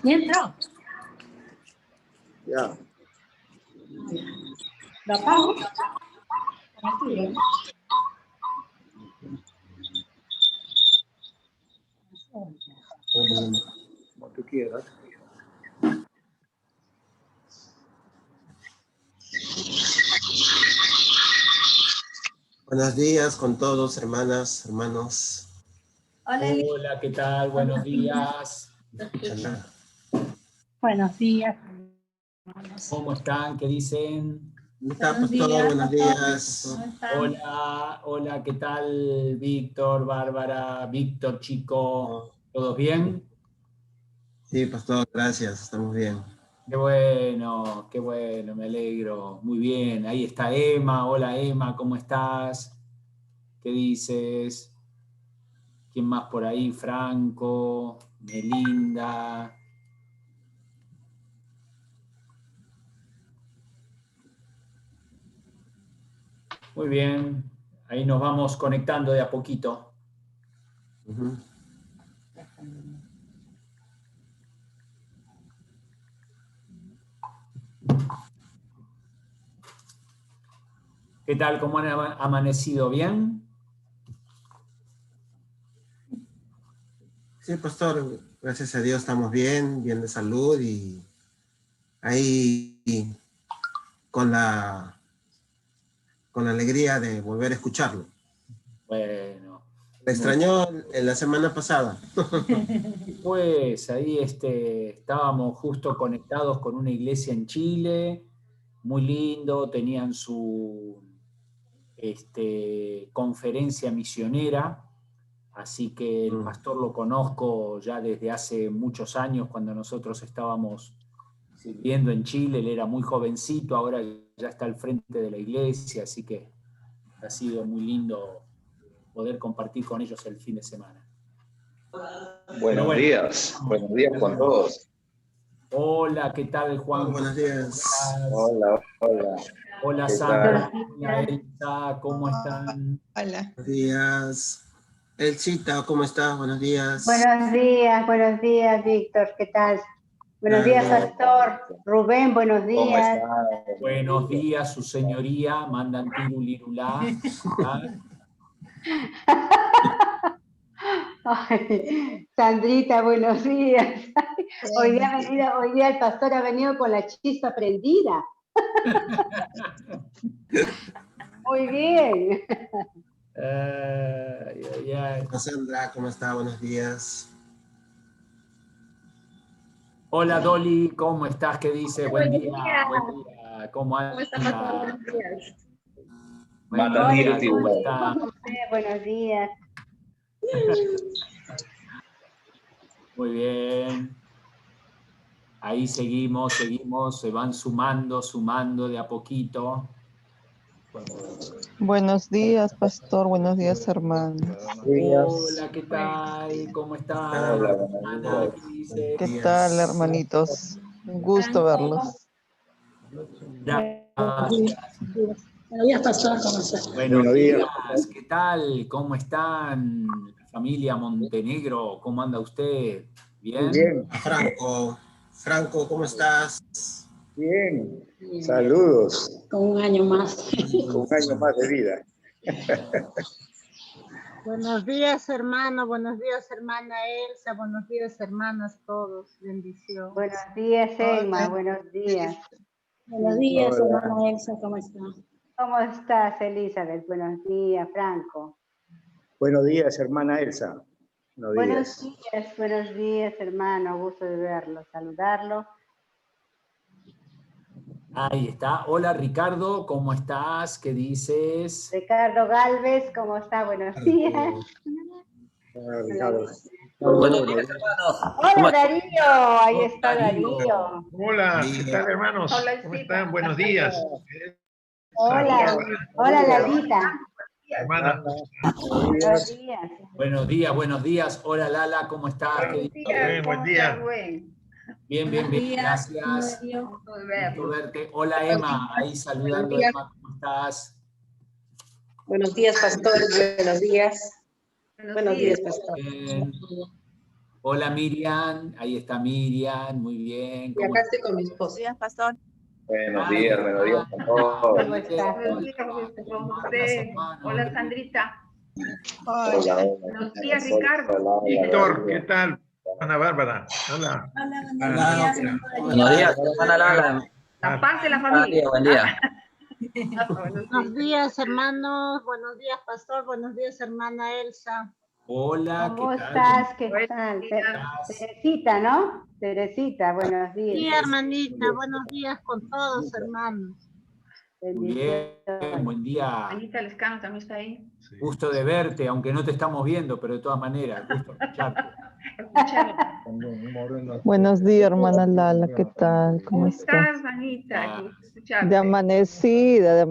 ¿Ya entró? Ya. ¿Lo apago? Para tuyo, ¿no? Como tú quieras. Buenos días con todos, hermanas, hermanos. Hola, ¿qué tal? Buenos días. Chala. Buenos días. ¿Cómo están? ¿Qué dicen? ¿Cómo está, Buenos pastor? días, Buenos pastor. días. ¿Cómo están? Hola, hola, ¿qué tal? Víctor, Bárbara, Víctor, chico. ¿Todos bien? Sí, pastor, gracias, estamos bien. Qué bueno, me alegro. Muy bien, ahí está Emma. Hola, Emma, ¿cómo estás? ¿Qué dices? ¿Quién más por ahí? Franco, Melinda. Muy bien, ahí nos vamos conectando de a poquito. Ujú. ¿Qué tal? ¿Cómo han amanecido? ¿Bien? Sí, pastor, gracias a Dios estamos bien, bien de salud y ahí con la alegría de volver a escucharlo. Bueno. Me extrañó en la semana pasada. Pues ahí estábamos justo conectados con una iglesia en Chile, muy lindo, tenían su conferencia misionera, así que el pastor lo conozco ya desde hace muchos años, cuando nosotros estábamos sirviendo en Chile, él era muy jovencito, ahora ya está al frente de la iglesia, así que ha sido muy lindo poder compartir con ellos el fin de semana. Buenos días con todos. Hola, ¿qué tal, Juan? Buenos días. Hola, hola. Hola, ¿Qué Sandra. tal? Hola, Elsa. ¿Cómo están? Hola. Buenos días. Elcita, ¿cómo estás? Buenos días. Buenos días, Víctor, ¿qué tal? Buenos días, Pastor. Rubén, buenos ¿Cómo días. están? Buenos días, su señoría. Mandan tirulirulá. Ay, Sandrita, buenos días. Hoy día el pastor ha venido con la chispa prendida. Muy bien. Sandra, ¿cómo está? Buenos días. Hola, Dolly. ¿Cómo estás? ¿Qué dices? Buen día. Buen día. ¿Cómo está, pastor? anda? Buenos días. Buenos días. ¿Cómo está? Buenos días. Muy bien. Ahí seguimos, se van sumando de a poquito. Buenos días, pastor. Buenos días, hermanos. Hola, ¿qué tal? ¿Cómo están? Hola, Ana, ¿qué dice? ¿Qué tal, hermanitos? Un gusto verlos. Gracias. Buenos días, pastor. ¿Cómo estás? Buenos días, ¿qué tal? ¿Cómo están? La familia Montenegro, ¿cómo anda usted? ¿Bien? Bien. Franco, ¿cómo estás? Bien. Saludos. Con un año más. Con un año más de vida. Buenos días, hermano. Buenos días, hermana Elsa. Buenos días, hermanas todos. Bendición. Buenos días, Emma. Buenos días. Buenos días, Hola. hermana Elsa. ¿Cómo está? ¿Cómo estás, Elizabeth? Buenos días, Franco. Buenos días, hermana Elsa. Buenos días. Buenos días, hermano. Gusto de verlo, saludarlo. Ahí está. Hola, Ricardo, ¿cómo estás? ¿Qué dices? Ricardo Galvez, ¿cómo está? Buenos días. Hola, Ricardo. Buenos días, hermanos. Hola, Darío. Ahí está Darío. Darío. Hola, ¿qué tal, hermanos? ¿Cómo están? Buenos días. Hola. Hola, Lalita. Hermana. Buenos días. Buenos días. Hola, Lala, ¿cómo estás? ¿Qué dices? Buen día. Bien, gracias. Gusto verte. Hola, Emma, ahí saludando. Emma, ¿cómo estás? Buenos días, pastor. Buenos días. Buenos días, pastor. Bien. Hola Miriam, ahí está Miriam, muy bien. Y acá estoy con mi esposo. Buenos días, pastor. Buenos días con todos. ¿Cómo está? Buenos días, con usted. Hola, Sandrita. Hola, Buenos días, Ricardo. Víctor, ¿qué tal? Ana Bárbara, hola. Hola, Buenos días, hermana Lala. La paz de la Buen día, familia. buen día. Buenos días, hermanos. Buenos días, pastor. Buenos días, hermana Elsa. Hola, ¿Cómo ¿qué tal? estás? ¿Qué tal? Teresita, ¿no? Teresita, buenos Sí, días. hermanita. Buenos días con todos, hermanos. Muy bien, buen día. Anita Lescano también está ahí. Gusto de verte, aunque no te estamos viendo, pero de todas maneras, gusto escucharte. Buenos días, hermana Lala, ¿qué tal? ¿Cómo ¿Cómo está? estás, Anita? Gusto escucharte. De amanecida,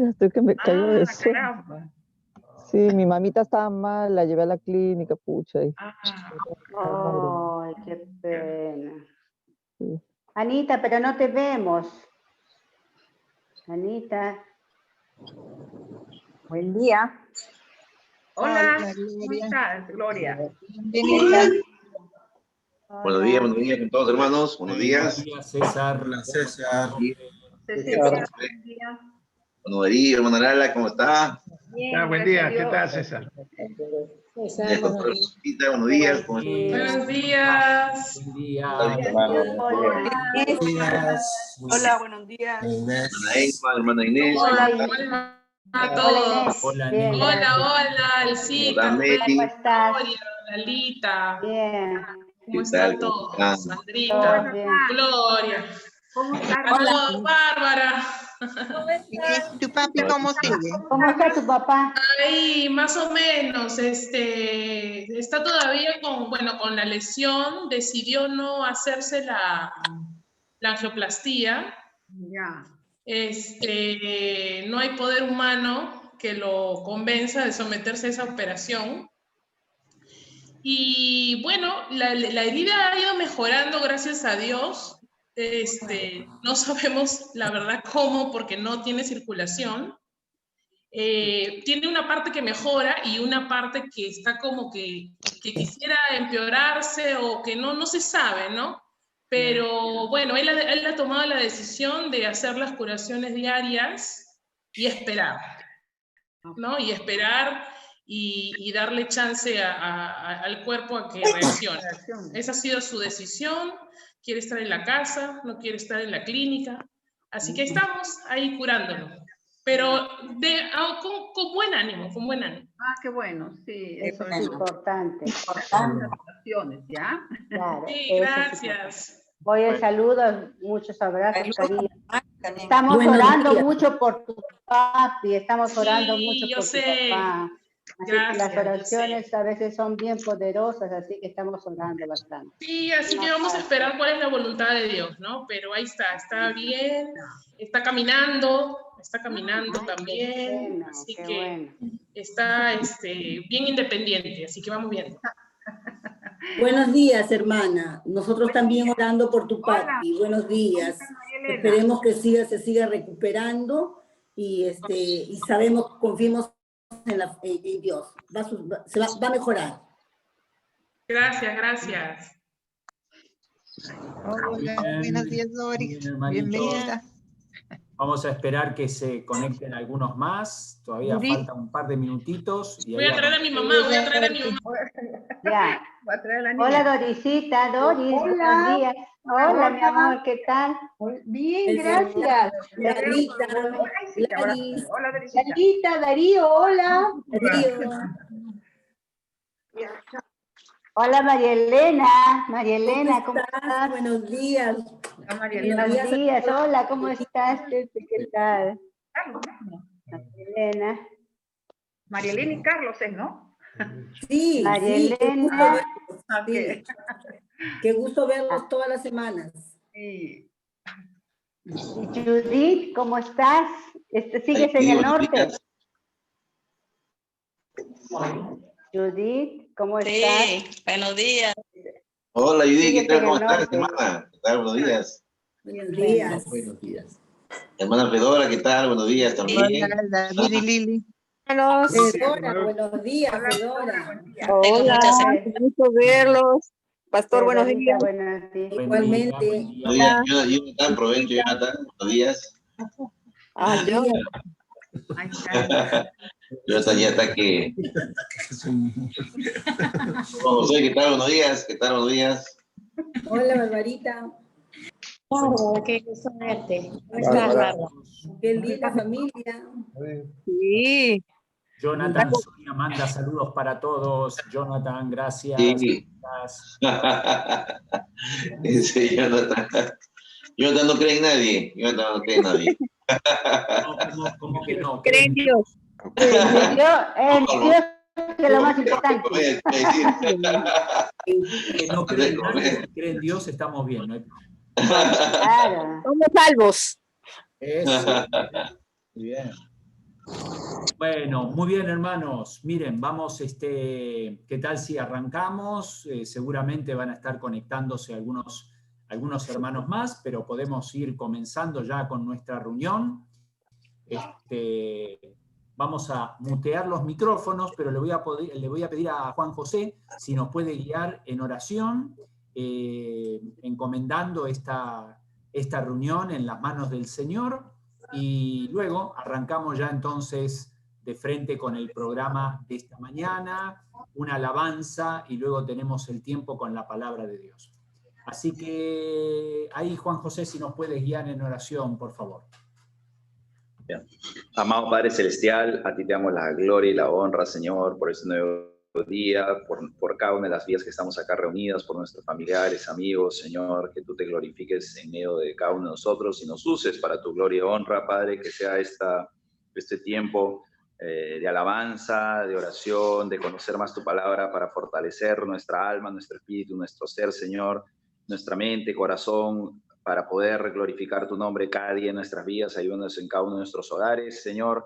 estoy que me caigo de sueño. Caramba. Sí, mi mamita estaba mal, la llevé a la clínica, pucha. Ay, qué pena. Sí. Anita, pero no te vemos. Anita. Buen día. Hola, Hola, ¿cómo Gloria. estás, Gloria? Bienvenida. Buenos días con todos, hermanos. Buenos días. Buenos días, César. Hola, César. Cecilia, buen día. Buenos días, hermana Lala, ¿cómo está? Bien, Buen gracias a día, ¿qué Dios. tal, César? César, buenos días. Buenos días. ¿Cómo está? Buenos días. Buen día. Buenos días. Hola, buenos días. Inés. Hermana Inés. Hola, Hola a todos. Hola, Bien, Inés. Hola, gracias. hola, Elcita, Hola, Meli. ¿Cómo estás? Gloria, Lalita. Bien. ¿Cómo ¿Qué están tal? ¿Cómo todos? están? Sandrita, Todo bien. Gloria. ¿Cómo estás? Saludos, Bárbara. ¿Y tu papi cómo sigue? ¿Cómo está tu papá? Ahí, más o menos, está todavía con la lesión, decidió no hacerse la angioplastía. Ya. No hay poder humano que lo convenza de someterse a esa operación. Y bueno, la herida ha ido mejorando, gracias a Dios. No sabemos la verdad cómo, porque no tiene circulación. Tiene una parte que mejora y una parte que está como que quisiera empeorarse o que no se sabe, ¿no? Pero bueno, él ha tomado la decisión de hacer las curaciones diarias y esperar, ¿no? Y esperar y darle chance al cuerpo a que reaccione. Esa ha sido su decisión. Quiere estar en la casa, no quiere estar en la clínica. Así que estamos ahí curándolo. Pero con buen ánimo, con buen ánimo. Ah, qué bueno, sí, eso es Importante. oraciones, ¿ya? Claro, Sí, eso es gracias. Oye, saludos, muchos abrazos, cariño. Estamos Buenos orando días. mucho por tu papi, estamos Sí, orando mucho yo por tu sé. papá. Así que Gracias, las yo oraciones a veces son bien poderosas, así que estamos orando bastante. Sí, así que vamos a esperar cuál es la voluntad de Dios, ¿no? Pero ahí está bien, está caminando también, bueno, así qué que bueno. está bien independiente, así que vamos viendo. Buenos días, hermana. Nosotros también orando por tu papi. Buenos días. Esperemos que se siga recuperando y sabemos, confiemos en Dios. Va a mejorar. Gracias. Hola, buenos días, Doris. Bienvenida. Vamos a esperar que se conecten algunos más. Todavía falta un par de minutitos. Y Voy a traer a mi mamá, Ya. Voy a traer a la niña. Hola, Dorisita, Doris, Hola. buenos días. Hola, mi amor, ¿qué tal? Bien, gracias. Gladys. Hola, Dorisita. Larita, Darío, hola. Darío. Hola, María Elena, ¿cómo estás? Buenos días. Buenos días, hola, ¿cómo estás? ¿Qué tal? María Elena y Carlos es, ¿no? Sí, María sí, Elena. Qué gusto verlos todas las semanas. Sí. Y Judith, ¿cómo estás? ¿Sigues en el norte? Judith, ¿cómo estás? Sí, buenos días. Hola, Judith, ¿qué tal? en el ¿Cómo estás, norte. hermana? ¿Qué tal? Buenos días. Buenos días. Buenos días. Hermana Fedora, ¿qué tal? Buenos días también. Hola, David y Lili. Fedora, buenos días, Fedora. Tengo muchas Hola. gusto verlos. Pastor, buenos días. Buenos días. Igualmente. Jonathan, provecho, Jonathan, buenos días. Yo. Jonathan ya está que... José, ¿qué tal? Buenos días, ¿qué tal? Buenos días. Hola, Barbarita. Bárbara, qué gusto verte. ¿Cómo estás, Bárbara? Qué linda familia. Sí. Jonathan Sonia manda saludos para todos. Jonathan, gracias. Sí. Sí, Jonathan. Jonathan no cree en nadie. Jonathan no cree en nadie. ¿Cómo que no? Cree en Dios. En Dios es lo más importante. Que no cree en nadie, si cree en Dios, estamos bien, ¿no? Claro. Somos salvos. Eso. Muy bien. Bueno, muy bien, hermanos. Miren, vamos, ¿qué tal si arrancamos? Seguramente van a estar conectándose algunos hermanos más, pero podemos ir comenzando ya con nuestra reunión. Vamos a mutear los micrófonos, pero le voy a pedir a Juan José si nos puede guiar en oración, encomendando esta reunión en las manos del Señor, y luego arrancamos ya entonces de frente con el programa de esta mañana, una alabanza, y luego tenemos el tiempo con la palabra de Dios. Así que ahí, Juan José, si nos puedes guiar en oración, por favor. Bien. Amado Padre Celestial, a ti te damos la gloria y la honra, Señor, por este nuevo día, por cada una de las vidas que estamos acá reunidas, por nuestros familiares, amigos, Señor, que tú te glorifiques en medio de cada uno de nosotros y nos uses para tu gloria y honra, Padre, que sea este tiempo de alabanza, de oración, de conocer más tu palabra para fortalecer nuestra alma, nuestro espíritu, nuestro ser, Señor, nuestra mente, corazón, para poder glorificar tu nombre cada día en nuestras vidas, ayúdanos en cada uno de nuestros hogares, Señor.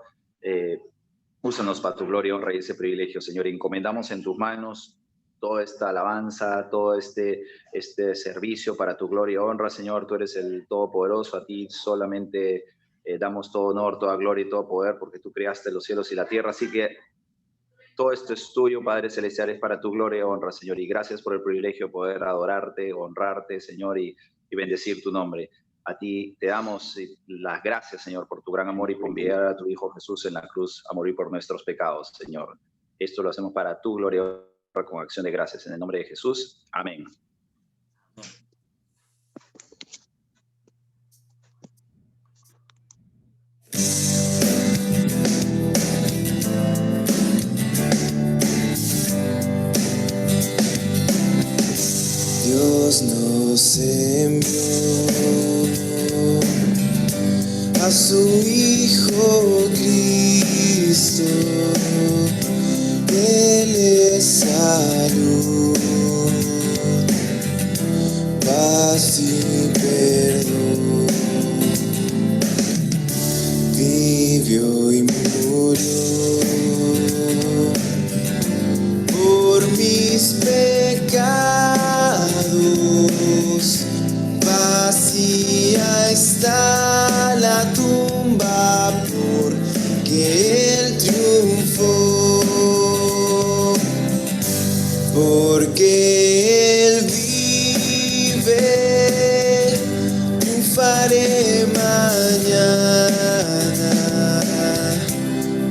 Úsanos para tu gloria, honra y ese privilegio, Señor. Encomendamos en tus manos toda esta alabanza, todo este servicio para tu gloria y honra, Señor. Tú eres el Todopoderoso, a ti solamente damos todo honor, toda gloria y todo poder, porque tú creaste los cielos y la tierra. Así que todo esto es tuyo, Padre Celestial, es para tu gloria y honra, Señor. Y gracias por el privilegio de poder adorarte, honrarte, Señor, y bendecir tu nombre. A ti te damos las gracias, Señor, por tu gran amor y por enviar a tu Hijo Jesús en la cruz a morir por nuestros pecados, Señor. Esto lo hacemos para tu gloria y honra con acción de gracias. En el nombre de Jesús. Amén. Dios nos envió a su Hijo Cristo, Él es salud, paz y perdón, vivió y murió por mis pecados, vacía está la tumba porque Él triunfó, porque Él vive, triunfaré mañana,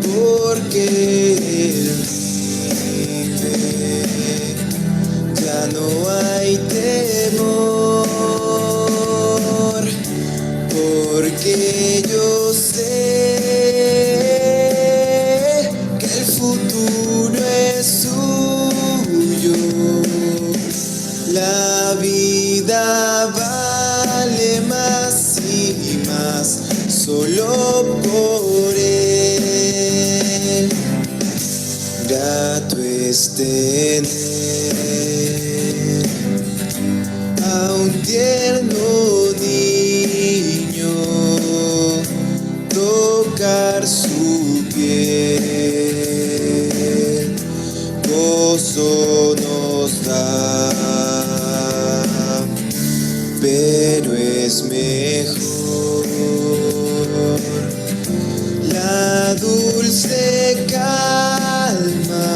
porque Él vive, ya no hay temor, porque yo sé que el futuro es suyo, la vida vale más y más solo por Él. Grato es tener a un tierno niño, tocar su piel, gozo nos da, pero es mejor la dulce calma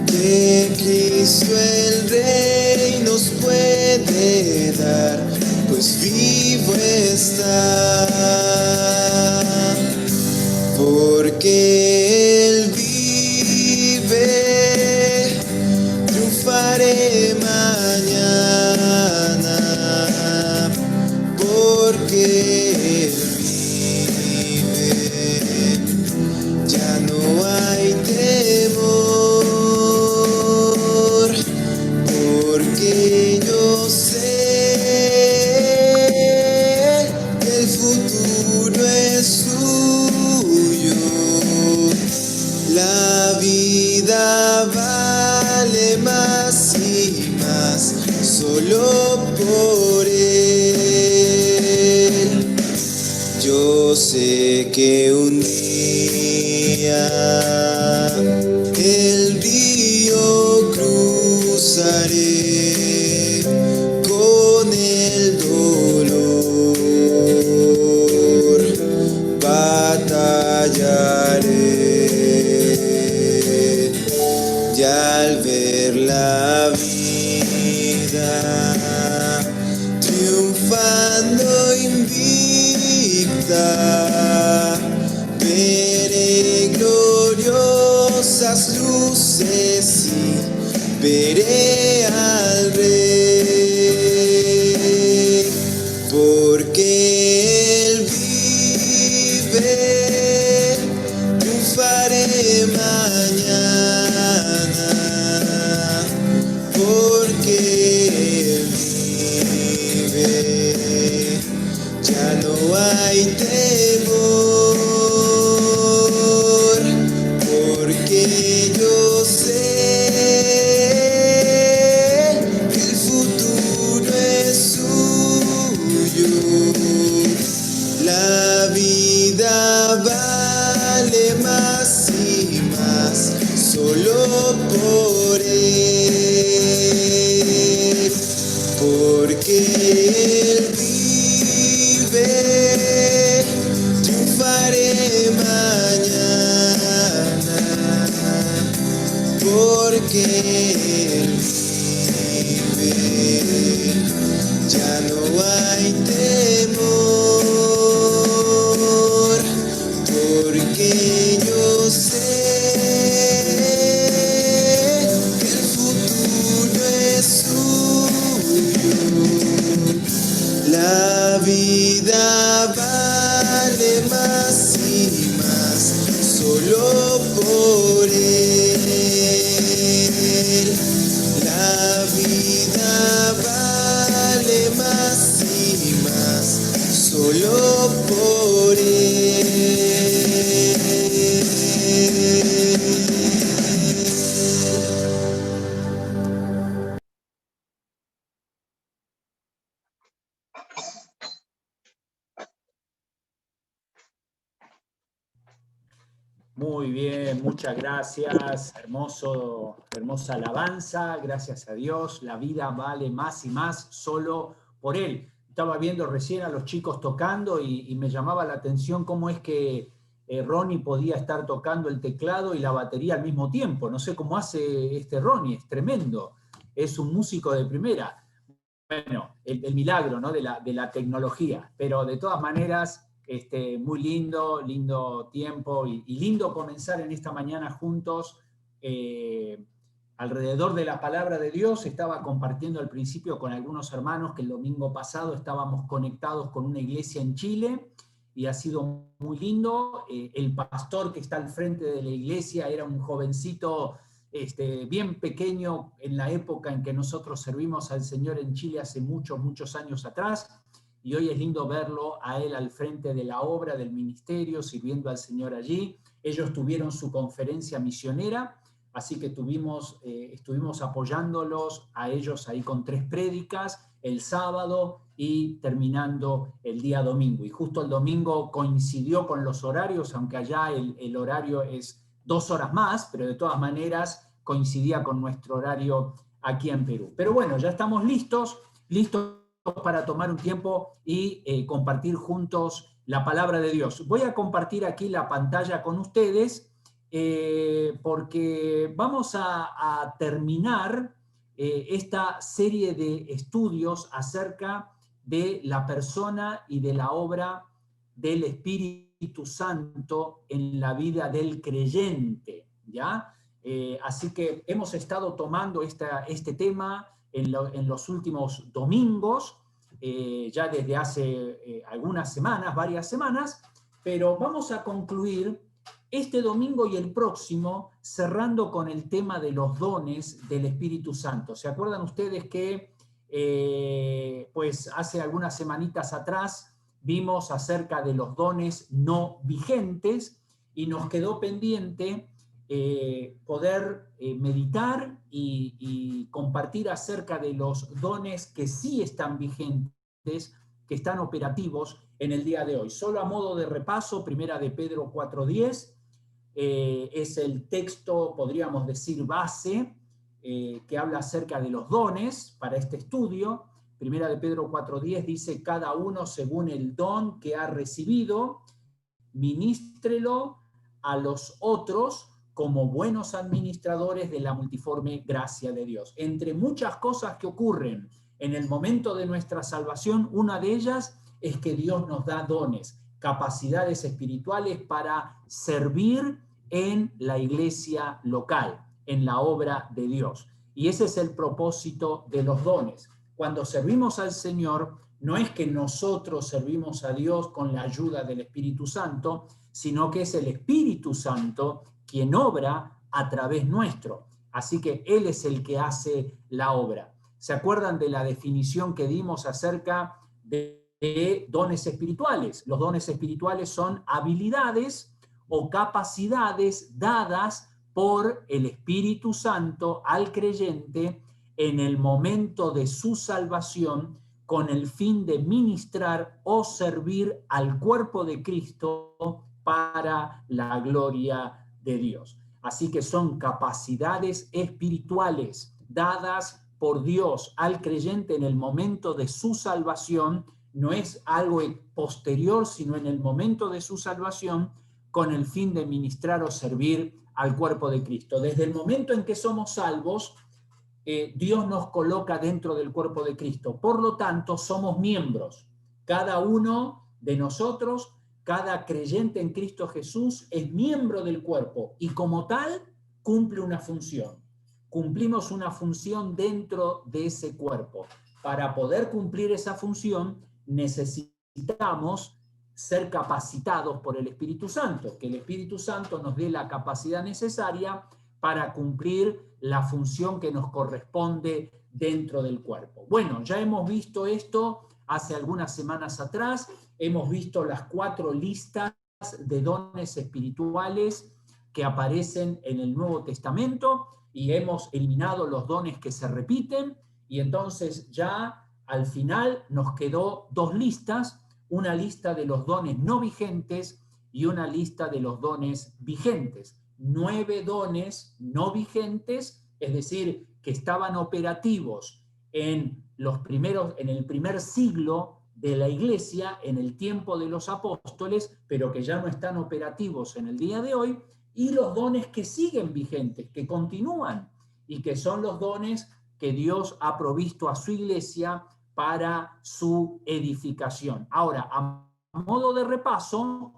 que Cristo Cristo el Rey nos puede dar, pues vivo está, porque Él vive, triunfaré mañana, porque Él vive, ya no hay temor, porque yo sé que el futuro es suyo. La vida vale más y más solo por Él. Yo sé que un día el río cruzaré, con el dolor batallaré, y al ver la vida triunfando invicta, veré gloriosas luces y veré al Rey, porque Él vive, triunfaré mañana, porque Él vive, ya no hay temor, porque yo sé que el futuro es suyo. La vida vale más y más solo por Él, porque Él vive, triunfaré mañana, porque Él vive, ya no hay temor, porque yo sé que el futuro es suyo. La vida vale más y más solo por Él. La vida vale más y más solo por Él. Muy bien, muchas gracias. Hermosa alabanza, gracias a Dios. La vida vale más y más solo por Él. Estaba viendo recién a los chicos tocando y me llamaba la atención cómo es que Ronnie podía estar tocando el teclado y la batería al mismo tiempo. No sé cómo hace Ronnie, es tremendo. Es un músico de primera. Bueno, el milagro, ¿no?, de la tecnología. Pero de todas maneras, muy lindo tiempo y lindo comenzar en esta mañana juntos alrededor de la palabra de Dios. Estaba compartiendo al principio con algunos hermanos que el domingo pasado estábamos conectados con una iglesia en Chile y ha sido muy lindo. El pastor que está al frente de la iglesia era un jovencito bien pequeño en la época en que nosotros servimos al Señor en Chile hace muchos años atrás. Y hoy es lindo verlo a él al frente de la obra, del ministerio, sirviendo al Señor allí. Ellos tuvieron su conferencia misionera, así que estuvimos apoyándolos a ellos ahí con 3 prédicas el sábado y terminando el día domingo. Y justo el domingo coincidió con los horarios, aunque allá el horario es 2 horas más, pero de todas maneras coincidía con nuestro horario aquí en Perú. Pero bueno, ya estamos listos para tomar un tiempo y compartir juntos la palabra de Dios. Voy a compartir aquí la pantalla con ustedes porque vamos a terminar esta serie de estudios acerca de la persona y de la obra del Espíritu Santo en la vida del creyente, ¿ya? Así que hemos estado tomando este tema en los últimos domingos, ya desde hace algunas semanas, varias semanas, pero vamos a concluir este domingo y el próximo cerrando con el tema de los dones del Espíritu Santo. ¿Se acuerdan ustedes que pues hace algunas semanitas atrás vimos acerca de los dones no vigentes y nos quedó pendiente poder meditar y compartir acerca de los dones que sí están vigentes, que están operativos en el día de hoy? Solo a modo de repaso, 1 de Pedro 4:10 es el texto, podríamos decir, base, que habla acerca de los dones para este estudio. 1 de Pedro 4:10 dice: cada uno según el don que ha recibido, ministrelo a los otros como buenos administradores de la multiforme gracia de Dios. Entre muchas cosas que ocurren en el momento de nuestra salvación, una de ellas es que Dios nos da dones, capacidades espirituales para servir en la iglesia local, en la obra de Dios. Y ese es el propósito de los dones. Cuando servimos al Señor, no es que nosotros servimos a Dios con la ayuda del Espíritu Santo, sino que es el Espíritu Santo quien obra a través nuestro. Así que Él es el que hace la obra. ¿Se acuerdan de la definición que dimos acerca de dones espirituales? Los dones espirituales son habilidades o capacidades dadas por el Espíritu Santo al creyente en el momento de su salvación, con el fin de ministrar o servir al cuerpo de Cristo para la gloria de Dios. Así que son capacidades espirituales dadas por Dios al creyente en el momento de su salvación. No es algo posterior, sino en el momento de su salvación, con el fin de ministrar o servir al cuerpo de Cristo. Desde el momento en que somos salvos, Dios nos coloca dentro del cuerpo de Cristo. Por lo tanto, somos miembros. Cada uno de nosotros, cada creyente en Cristo Jesús, es miembro del cuerpo y como tal cumple una función. Cumplimos una función dentro de ese cuerpo. Para poder cumplir esa función necesitamos ser capacitados por el Espíritu Santo, que el Espíritu Santo nos dé la capacidad necesaria para cumplir la función que nos corresponde dentro del cuerpo. Bueno, ya hemos visto esto hace algunas semanas atrás, hemos visto las 4 listas de dones espirituales que aparecen en el Nuevo Testamento y hemos eliminado los dones que se repiten, y entonces ya al final nos quedó 2 listas, una lista de los dones no vigentes y una lista de los dones vigentes. 9 dones no vigentes, es decir, que estaban operativos en el primer siglo de la Iglesia, en el tiempo de los apóstoles, pero que ya no están operativos en el día de hoy, y los dones que siguen vigentes, que continúan, y que son los dones que Dios ha provisto a su Iglesia para su edificación. Ahora, a modo de repaso,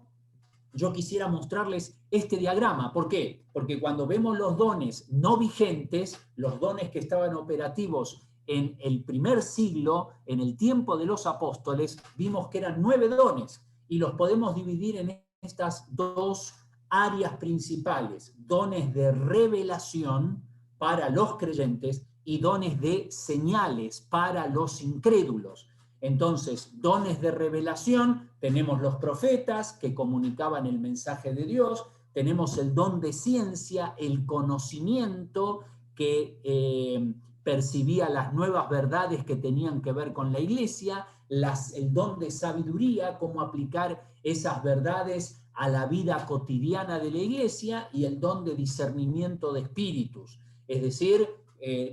yo quisiera mostrarles este diagrama. ¿Por qué? Porque cuando vemos los dones no vigentes, los dones que estaban operativos en el primer siglo, en el tiempo de los apóstoles, vimos que eran 9 dones, y los podemos dividir en estas 2 áreas principales: dones de revelación para los creyentes y dones de señales para los incrédulos. Entonces, dones de revelación, tenemos los profetas que comunicaban el mensaje de Dios, tenemos el don de ciencia, el conocimiento que percibía las nuevas verdades que tenían que ver con la iglesia, el don de sabiduría, cómo aplicar esas verdades a la vida cotidiana de la iglesia, y el don de discernimiento de espíritus, es decir,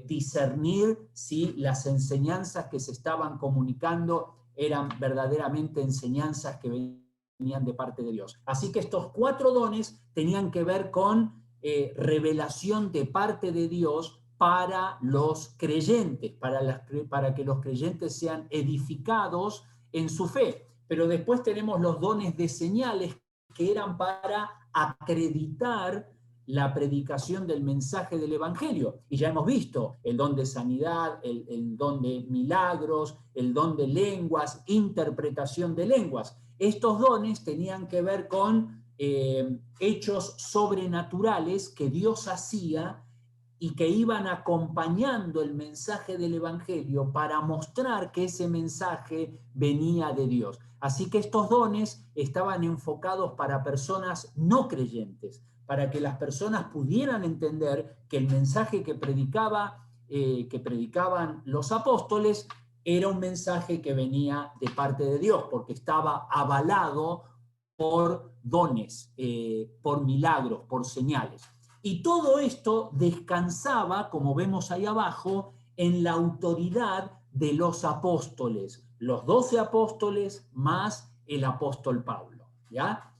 discernir si las enseñanzas que se estaban comunicando eran verdaderamente enseñanzas que venían de parte de Dios. Así que estos 4 dones tenían que ver con revelación de parte de Dios para los creyentes, para que los creyentes sean edificados en su fe. Pero después tenemos los dones de señales que eran para acreditar la predicación del mensaje del Evangelio. Y ya hemos visto el don de sanidad, el don de milagros, el don de lenguas, interpretación de lenguas. Estos dones tenían que ver con hechos sobrenaturales que Dios hacía y que iban acompañando el mensaje del Evangelio para mostrar que ese mensaje venía de Dios. Así que estos dones estaban enfocados para personas no creyentes, para que las personas pudieran entender que el mensaje que predicaban los apóstoles era un mensaje que venía de parte de Dios, porque estaba avalado por dones, por milagros, por señales. Y todo esto descansaba, como vemos ahí abajo, en la autoridad de los apóstoles, los 12 apóstoles más el apóstol Pablo, ¿ya?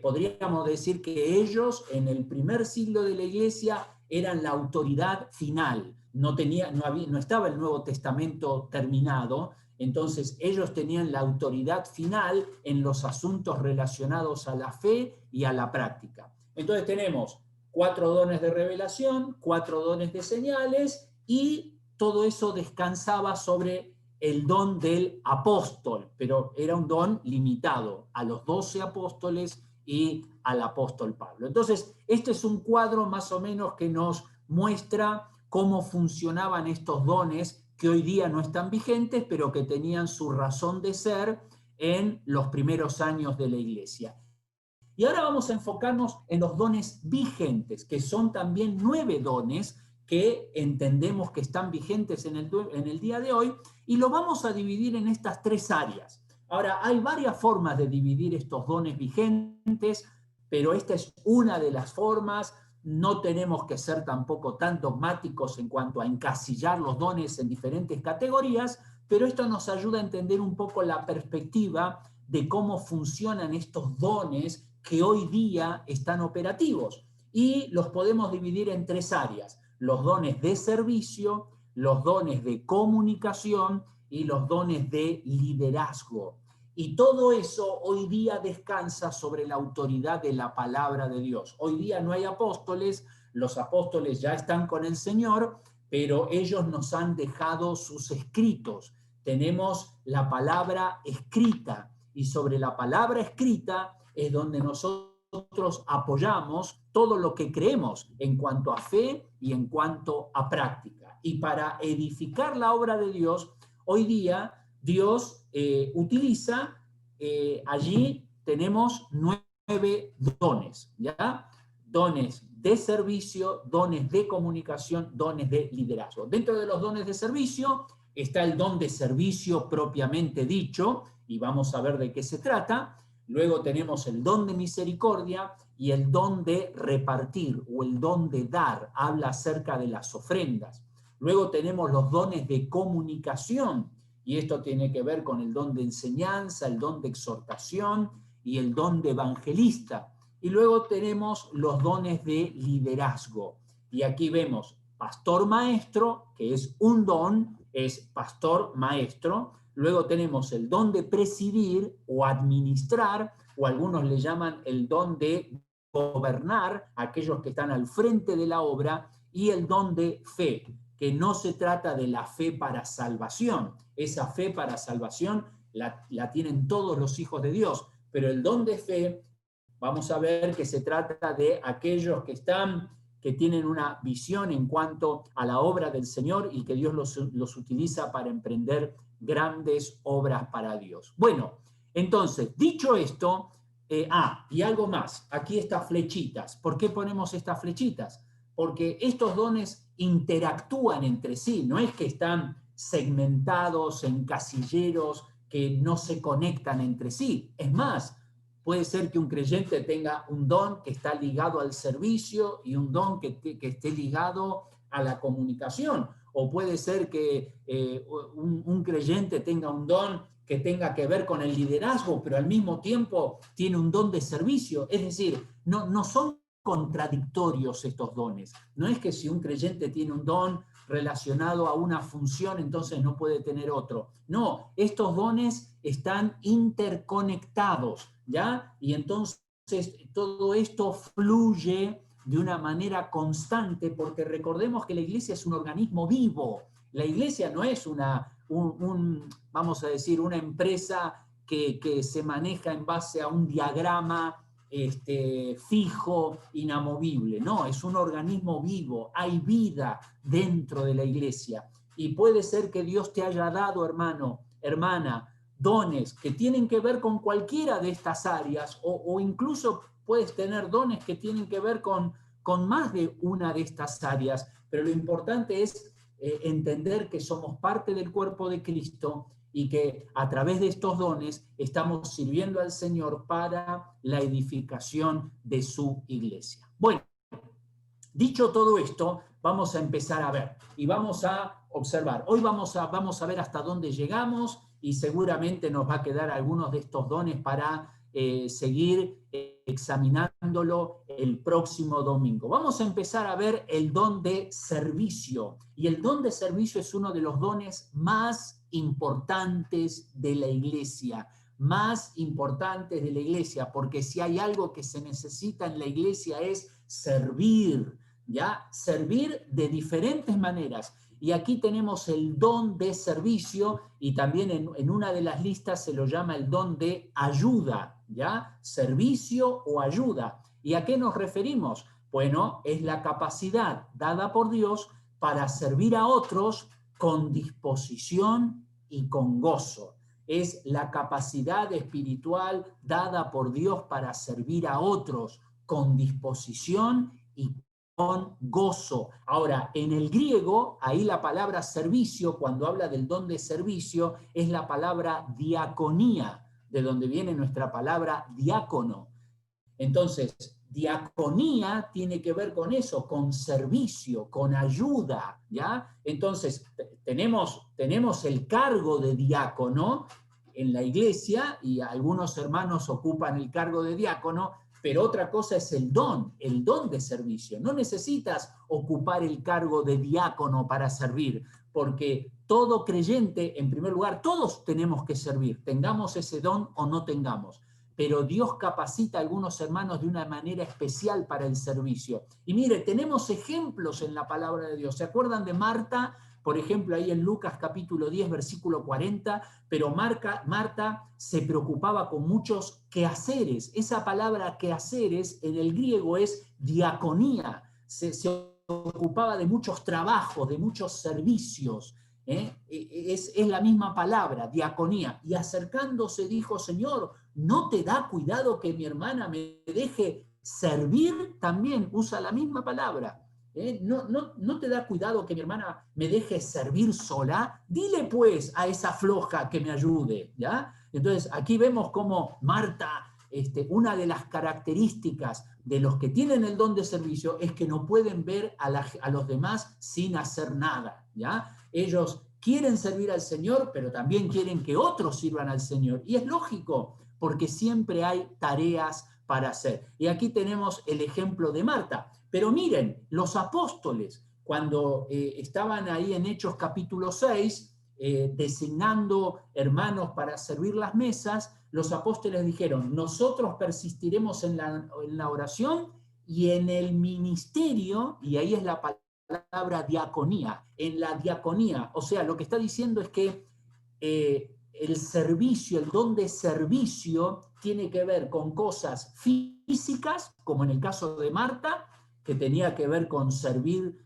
Podríamos decir que ellos en el primer siglo de la iglesia eran la autoridad final, no estaba el Nuevo Testamento terminado, entonces ellos tenían la autoridad final en los asuntos relacionados a la fe y a la práctica. Entonces tenemos 4 dones de revelación, 4 dones de señales, y todo eso descansaba sobre el don del apóstol, pero era un don limitado a los 12 apóstoles y al apóstol Pablo. Entonces, este es un cuadro más o menos que nos muestra cómo funcionaban estos dones que hoy día no están vigentes, pero que tenían su razón de ser en los primeros años de la iglesia. Y ahora vamos a enfocarnos en los dones vigentes, que son también 9 dones que entendemos que están vigentes en el día de hoy, y lo vamos a dividir en estas 3 áreas. Ahora, hay varias formas de dividir estos dones vigentes, pero esta es una de las formas. No tenemos que ser tampoco tan dogmáticos en cuanto a encasillar los dones en diferentes categorías, pero esto nos ayuda a entender un poco la perspectiva de cómo funcionan estos dones que hoy día están operativos. Y los podemos dividir en 3 áreas: los dones de servicio, los dones de comunicación y los dones de liderazgo. Y todo eso hoy día descansa sobre la autoridad de la palabra de Dios. Hoy día no hay apóstoles, los apóstoles ya están con el Señor, pero ellos nos han dejado sus escritos. Tenemos la palabra escrita, y sobre la palabra escrita es donde nosotros apoyamos todo lo que creemos en cuanto a fe y en cuanto a práctica. Y para edificar la obra de Dios, hoy día Dios utiliza, allí tenemos 9 dones, ¿ya? Dones de servicio, dones de comunicación, dones de liderazgo. Dentro de los dones de servicio está el don de servicio propiamente dicho, y vamos a ver de qué se trata. Luego tenemos el don de misericordia y el don de repartir, o el don de dar, habla acerca de las ofrendas. Luego tenemos los dones de comunicación, y esto tiene que ver con el don de enseñanza, el don de exhortación y el don de evangelista. Y luego tenemos los dones de liderazgo. Y aquí vemos pastor maestro, que es un don, es pastor maestro. Luego tenemos el don de presidir o administrar, o algunos le llaman el don de gobernar, aquellos que están al frente de la obra, y el don de fe, que no se trata de la fe para salvación. Esa fe para salvación la tienen todos los hijos de Dios, pero el don de fe, vamos a ver que se trata de aquellos que tienen una visión en cuanto a la obra del Señor y que Dios los utiliza para emprender grandes obras para Dios. Bueno, entonces, dicho esto, y algo más, aquí estas flechitas. ¿Por qué ponemos estas flechitas? Porque estos dones interactúan entre sí, no es que están segmentados en casilleros que no se conectan entre sí. Es más, puede ser que un creyente tenga un don que está ligado al servicio y un don que esté ligado a la comunicación, o puede ser que un creyente tenga un don que tenga que ver con el liderazgo, pero al mismo tiempo tiene un don de servicio. Es decir, no son contradictorios estos dones. No es que si un creyente tiene un don relacionado a una función, entonces no puede tener otro. No, estos dones están interconectados, ¿ya? Y entonces todo esto fluye de una manera constante, porque recordemos que la iglesia es un organismo vivo. La iglesia no es vamos a decir, una empresa que se maneja en base a un diagrama fijo, inamovible. No, es un organismo vivo, hay vida dentro de la iglesia. Y puede ser que Dios te haya dado, hermano, hermana, dones que tienen que ver con cualquiera de estas áreas, o incluso puedes tener dones que tienen que ver con más de una de estas áreas, pero lo importante es entender que somos parte del cuerpo de Cristo y que a través de estos dones estamos sirviendo al Señor para la edificación de su iglesia. Bueno, dicho todo esto, vamos a empezar a ver y vamos a observar. Hoy vamos a ver hasta dónde llegamos y seguramente nos va a quedar algunos de estos dones para seguir examinándolo el próximo domingo. Vamos a empezar a ver el don de servicio. Y el don de servicio es uno de los dones más importantes de la iglesia. Más importantes de la iglesia, porque si hay algo que se necesita en la iglesia es servir, ¿ya? Servir de diferentes maneras. Y aquí tenemos el don de servicio, y también en una de las listas se lo llama el don de ayuda, ¿ya? Servicio o ayuda. ¿Y a qué nos referimos? Bueno, es la capacidad dada por Dios para servir a otros con disposición y con gozo. Es la capacidad espiritual dada por Dios para servir a otros con disposición y con gozo. Ahora, en el griego, ahí la palabra servicio, cuando habla del don de servicio, es la palabra diaconía, de donde viene nuestra palabra diácono. Entonces, diaconía tiene que ver con eso, con servicio, con ayuda, ¿ya? Entonces, tenemos el cargo de diácono en la iglesia, y algunos hermanos ocupan el cargo de diácono, pero otra cosa es el don de servicio. No necesitas ocupar el cargo de diácono para servir, porque todo creyente, en primer lugar, todos tenemos que servir, tengamos ese don o no tengamos. Pero Dios capacita a algunos hermanos de una manera especial para el servicio. Y mire, tenemos ejemplos en la palabra de Dios. ¿Se acuerdan de Marta? Por ejemplo, ahí en Lucas capítulo 10, versículo 40, pero Marta se preocupaba con muchos quehaceres. Esa palabra quehaceres en el griego es diaconía. Se ocupaba de muchos trabajos, de muchos servicios. Es la misma palabra, diaconía. Y acercándose dijo: Señor, ¿no te da cuidado que mi hermana me deje servir? También usa la misma palabra. ¿No te da cuidado que mi hermana me deje servir sola? Dile pues a esa floja que me ayude, ¿ya? Entonces aquí vemos cómo Marta, una de las características de los que tienen el don de servicio es que no pueden ver a los demás sin hacer nada, ¿ya? Ellos quieren servir al Señor, pero también quieren que otros sirvan al Señor. Y es lógico, porque siempre hay tareas para hacer. Y aquí tenemos el ejemplo de Marta. Pero miren, los apóstoles, cuando estaban ahí en Hechos capítulo 6, designando hermanos para servir las mesas, los apóstoles dijeron: nosotros persistiremos en la oración y en el ministerio, y ahí es la palabra diaconía, en la diaconía. O sea, lo que está diciendo es que el servicio, el don de servicio, tiene que ver con cosas físicas, como en el caso de Marta, que tenía que ver con servir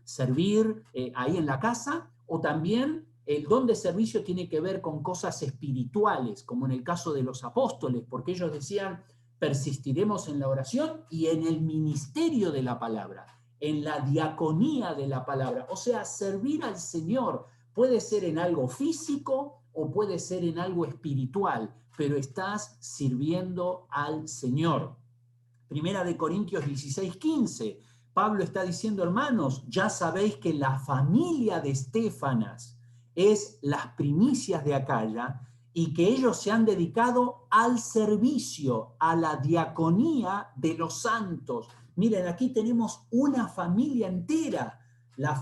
ahí en la casa, o también el don de servicio tiene que ver con cosas espirituales, como en el caso de los apóstoles, porque ellos decían: persistiremos en la oración y en el ministerio de la palabra, en la diaconía de la palabra. O sea, servir al Señor puede ser en algo físico o puede ser en algo espiritual, pero estás sirviendo al Señor. Primera de Corintios 16:15. Pablo está diciendo: hermanos, ya sabéis que la familia de Estéfanas es las primicias de Acaya, y que ellos se han dedicado al servicio, a la diaconía de los santos. Miren, aquí tenemos una familia entera, la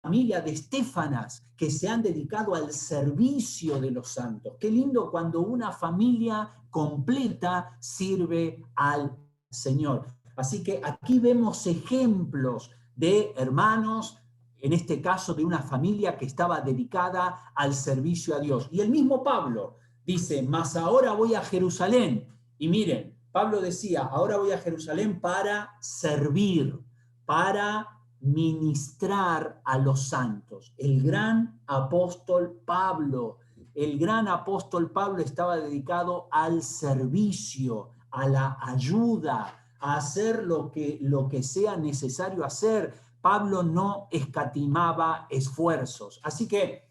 familia de Estéfanas, que se han dedicado al servicio de los santos. Qué lindo cuando una familia completa sirve al Señor. Así que aquí vemos ejemplos de hermanos, en este caso de una familia que estaba dedicada al servicio a Dios. Y el mismo Pablo dice, mas ahora voy a Jerusalén. Y miren, Pablo decía, ahora voy a Jerusalén para servir, para ministrar a los santos. El gran apóstol Pablo estaba dedicado al servicio, a la ayuda, a hacer lo que sea necesario hacer. Pablo no escatimaba esfuerzos. Así que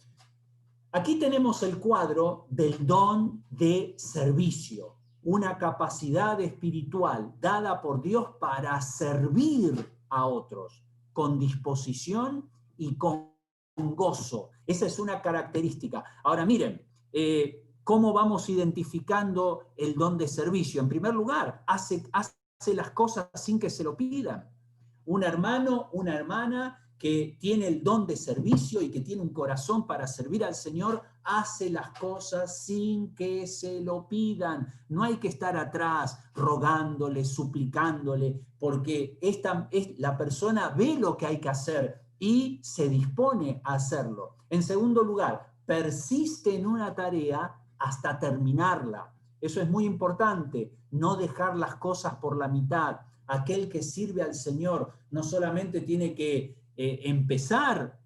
aquí tenemos el cuadro del don de servicio, una capacidad espiritual dada por Dios para servir a otros con disposición y con gozo. Esa es una característica. Ahora miren, ¿cómo vamos identificando el don de servicio? En primer lugar, hace las cosas sin que se lo pidan. Un hermano, una hermana que tiene el don de servicio y que tiene un corazón para servir al Señor, hace las cosas sin que se lo pidan. No hay que estar atrás rogándole, suplicándole, porque la persona ve lo que hay que hacer y se dispone a hacerlo. En segundo lugar, persiste en una tarea hasta terminarla. Eso es muy importante, no dejar las cosas por la mitad. Aquel que sirve al Señor no solamente tiene que empezar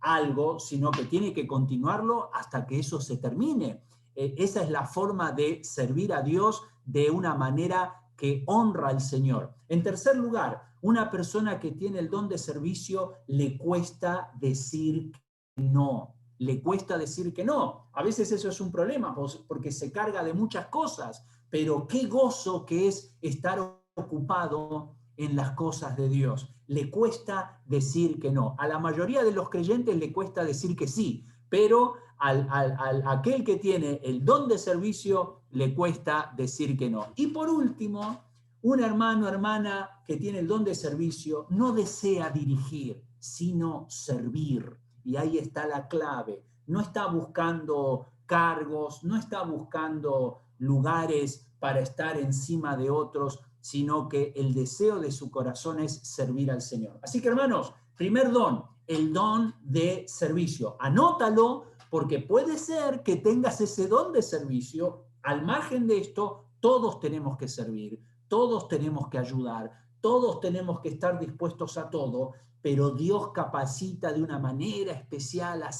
algo, sino que tiene que continuarlo hasta que eso se termine. Esa es la forma de servir a Dios de una manera que honra al Señor. En tercer lugar, una persona que tiene el don de servicio le cuesta decir que no. Le cuesta decir que no. A veces eso es un problema porque se carga de muchas cosas, pero qué gozo que es estar ocupado en las cosas de Dios. Le cuesta decir que no. A la mayoría de los creyentes le cuesta decir que sí, pero aquel que tiene el don de servicio le cuesta decir que no. Y por último, un hermano o hermana que tiene el don de servicio no desea dirigir, sino servir. Y ahí está la clave. No está buscando cargos, no está buscando lugares para estar encima de otros, sino que el deseo de su corazón es servir al Señor. Así que, hermanos, primer don, el don de servicio. Anótalo, porque puede ser que tengas ese don de servicio. Al margen de esto, todos tenemos que servir, todos tenemos que ayudar, todos tenemos que estar dispuestos a todo, pero Dios capacita de una manera especial a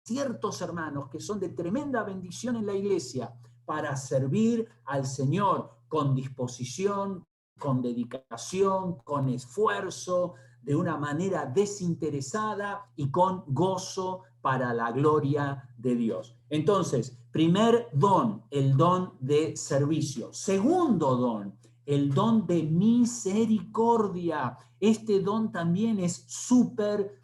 ciertos hermanos que son de tremenda bendición en la iglesia para servir al Señor con disposición, con dedicación, con esfuerzo, de una manera desinteresada y con gozo para la gloria de Dios. Entonces, primer don, el don de servicio. Segundo don, el don de misericordia. Este don también es súper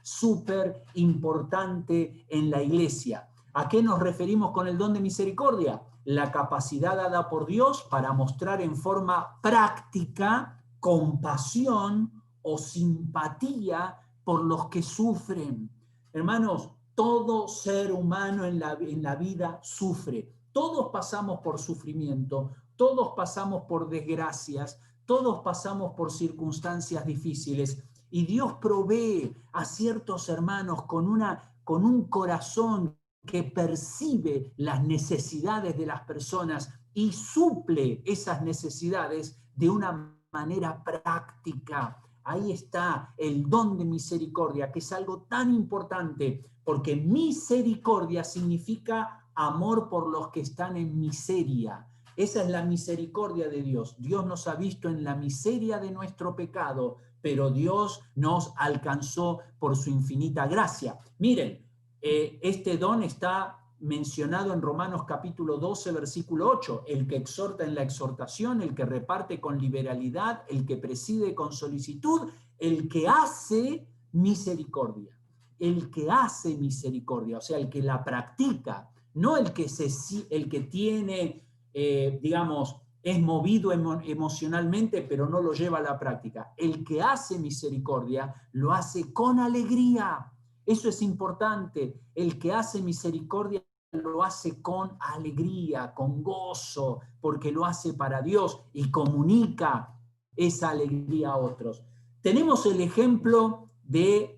importante en la iglesia. ¿A qué nos referimos con el don de misericordia? La capacidad dada por Dios para mostrar en forma práctica compasión o simpatía por los que sufren. Hermanos, todo ser humano en la vida sufre. Todos pasamos por sufrimiento, todos pasamos por desgracias, todos pasamos por circunstancias difíciles. Y Dios provee a ciertos hermanos con un corazón que percibe las necesidades de las personas y suple esas necesidades de una manera práctica. Ahí está el don de misericordia, que es algo tan importante, porque misericordia significa amor por los que están en miseria. Esa es la misericordia de Dios. Dios nos ha visto en la miseria de nuestro pecado, pero Dios nos alcanzó por su infinita gracia. Miren, este don está mencionado en Romanos capítulo 12, versículo 8. El que exhorta en la exhortación, el que reparte con liberalidad, el que preside con solicitud, el que hace misericordia. El que hace misericordia, o sea, el que la practica. no el que tiene, digamos, es movido emocionalmente, pero no lo lleva a la práctica. El que hace misericordia, lo hace con alegría. Eso es importante. El que hace misericordia lo hace con alegría, con gozo, porque lo hace para Dios y comunica esa alegría a otros. Tenemos el ejemplo de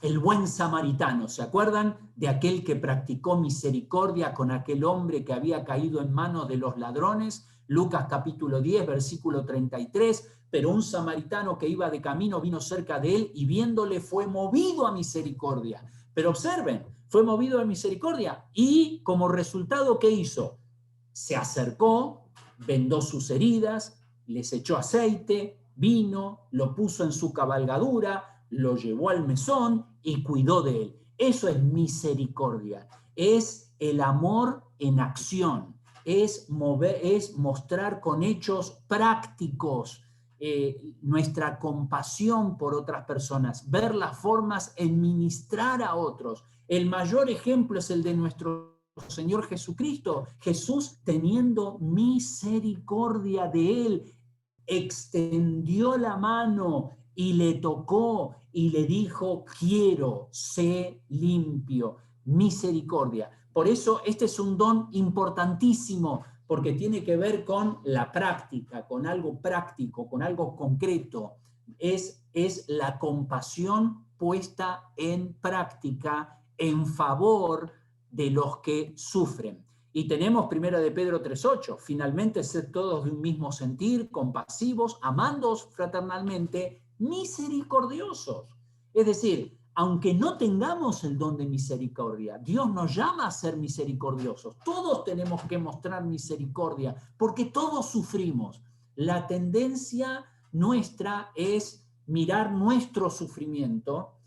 el buen samaritano. ¿Se acuerdan de aquel que practicó misericordia con aquel hombre que había caído en manos de los ladrones? Lucas capítulo 10, versículo 33. Pero un samaritano que iba de camino vino cerca de él y viéndole fue movido a misericordia. Pero observen, fue movido a misericordia y como resultado, ¿qué hizo? Se acercó, vendó sus heridas, les echó aceite, vino, lo puso en su cabalgadura, lo llevó al mesón y cuidó de él. Eso es misericordia, es el amor en acción, es mostrar con hechos prácticos nuestra compasión por otras personas, ver las formas en ministrar a otros. El mayor ejemplo es el de nuestro Señor Jesucristo. Jesús, teniendo misericordia de él, extendió la mano y le tocó y le dijo: quiero, sé limpio. Misericordia. Por eso este es un don importantísimo, porque tiene que ver con la práctica, con algo práctico, con algo concreto. Es la compasión puesta en práctica en favor de los que sufren. Y tenemos 1 de Pedro 3:8, finalmente sed todos de un mismo sentir, compasivos, amándoos fraternalmente, misericordiosos. Es decir, aunque no tengamos el don de misericordia, Dios nos llama a ser misericordiosos. Todos tenemos que mostrar misericordia, porque todos sufrimos. La tendencia nuestra es mirar nuestro sufrimiento,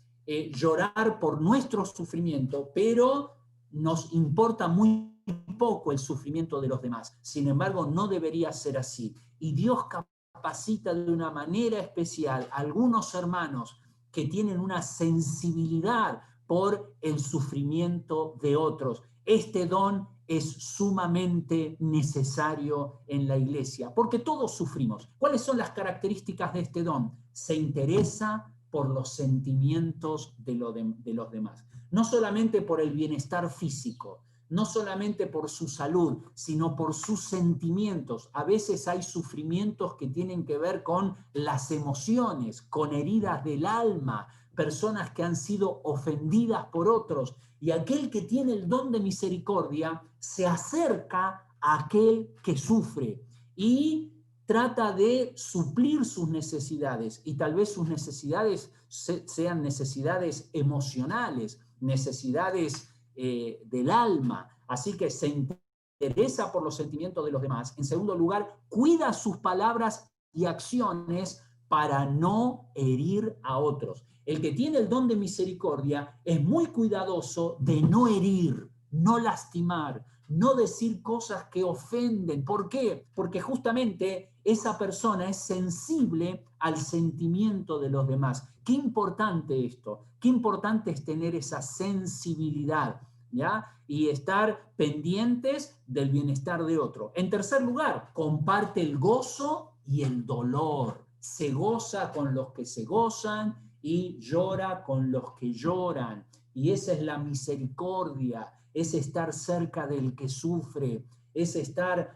llorar por nuestro sufrimiento, pero nos importa muy poco el sufrimiento de los demás. Sin embargo, no debería ser así. Y Dios capacita de una manera especial a algunos hermanos que tienen una sensibilidad por el sufrimiento de otros. Este don es sumamente necesario en la iglesia, porque todos sufrimos. ¿Cuáles son las características de este don? Se interesa por los sentimientos de los demás. No solamente por el bienestar físico, no solamente por su salud, sino por sus sentimientos. A veces hay sufrimientos que tienen que ver con las emociones, con heridas del alma, personas que han sido ofendidas por otros. Y aquel que tiene el don de misericordia se acerca a aquel que sufre y trata de suplir sus necesidades. Y tal vez sus necesidades sean necesidades emocionales, necesidades del alma, así que se interesa por los sentimientos de los demás. En segundo lugar, cuida sus palabras y acciones para no herir a otros. El que tiene el don de misericordia es muy cuidadoso de no herir, no lastimar, no decir cosas que ofenden. ¿Por qué? Porque justamente esa persona es sensible al sentimiento de los demás. Qué importante esto, qué importante es tener esa sensibilidad, ¿ya? Y estar pendientes del bienestar de otro. En tercer lugar, comparte el gozo y el dolor. Se goza con los que se gozan y llora con los que lloran. Y esa es la misericordia, es estar cerca del que sufre, es estar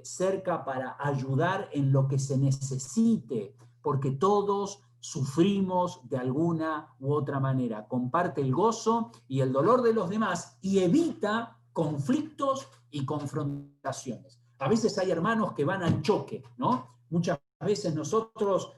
cerca para ayudar en lo que se necesite, porque todos sufrimos de alguna u otra manera. Comparte el gozo y el dolor de los demás y evita conflictos y confrontaciones. A veces hay hermanos que van al choque, ¿no? Muchas veces nosotros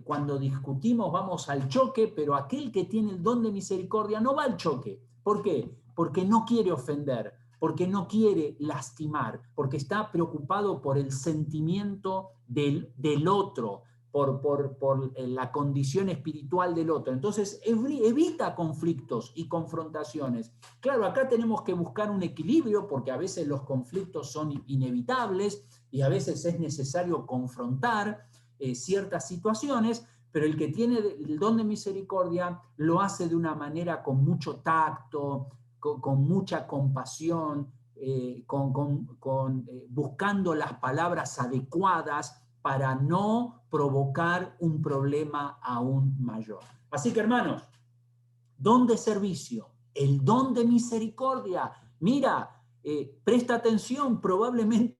cuando discutimos vamos al choque, pero aquel que tiene el don de misericordia no va al choque. ¿Por qué? Porque no quiere ofender, porque no quiere lastimar, porque está preocupado por el sentimiento del otro, por la condición espiritual del otro. Entonces evita conflictos y confrontaciones. Claro, acá tenemos que buscar un equilibrio, porque a veces los conflictos son inevitables y a veces es necesario confrontar ciertas situaciones, pero el que tiene el don de misericordia lo hace de una manera con mucho tacto, con mucha compasión, buscando las palabras adecuadas para no provocar un problema aún mayor. Así que, hermanos, don de servicio, el don de misericordia. Mira, presta atención, probablemente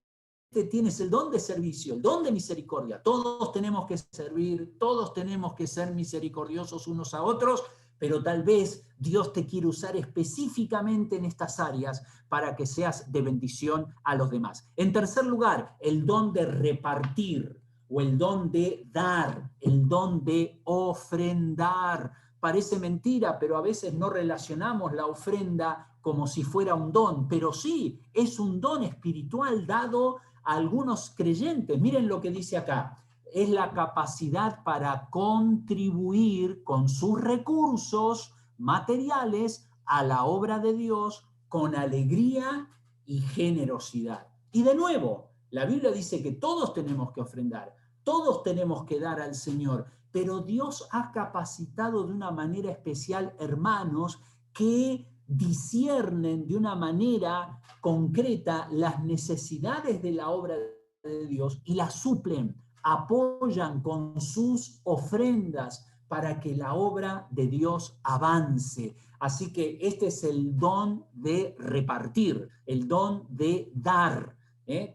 tienes el don de servicio, el don de misericordia. Todos tenemos que servir, todos tenemos que ser misericordiosos unos a otros, pero tal vez Dios te quiere usar específicamente en estas áreas para que seas de bendición a los demás. En tercer lugar, el don de repartir o el don de dar, el don de ofrendar. Parece mentira, pero a veces no relacionamos la ofrenda como si fuera un don, pero sí, es un don espiritual dado a algunos creyentes. Miren lo que dice acá. Es la capacidad para contribuir con sus recursos materiales a la obra de Dios con alegría y generosidad. Y de nuevo, la Biblia dice que todos tenemos que ofrendar, todos tenemos que dar al Señor, pero Dios ha capacitado de una manera especial hermanos que disciernen de una manera concreta las necesidades de la obra de Dios y las suplen, apoyan con sus ofrendas para que la obra de Dios avance. Así que este es el don de repartir, el don de dar,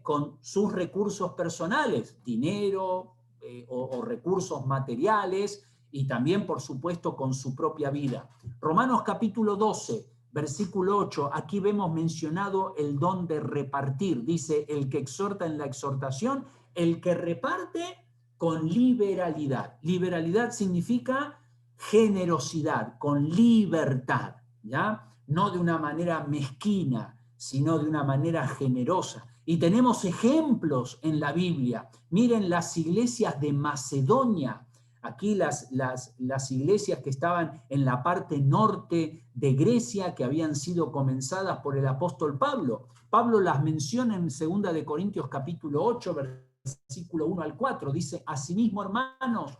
con sus recursos personales, dinero o recursos materiales, y también, por supuesto, con su propia vida. Romanos capítulo 12, versículo 8, aquí vemos mencionado el don de repartir. Dice, el que exhorta en la exhortación, el que reparte con liberalidad. Liberalidad significa generosidad, con libertad, ¿ya? No de una manera mezquina, sino de una manera generosa. Y tenemos ejemplos en la Biblia. Miren las iglesias de Macedonia. Aquí las iglesias que estaban en la parte norte de Grecia, que habían sido comenzadas por el apóstol Pablo. Pablo las menciona en 2 de Corintios capítulo 8, versículo 1 al 4. Dice, asimismo, hermanos,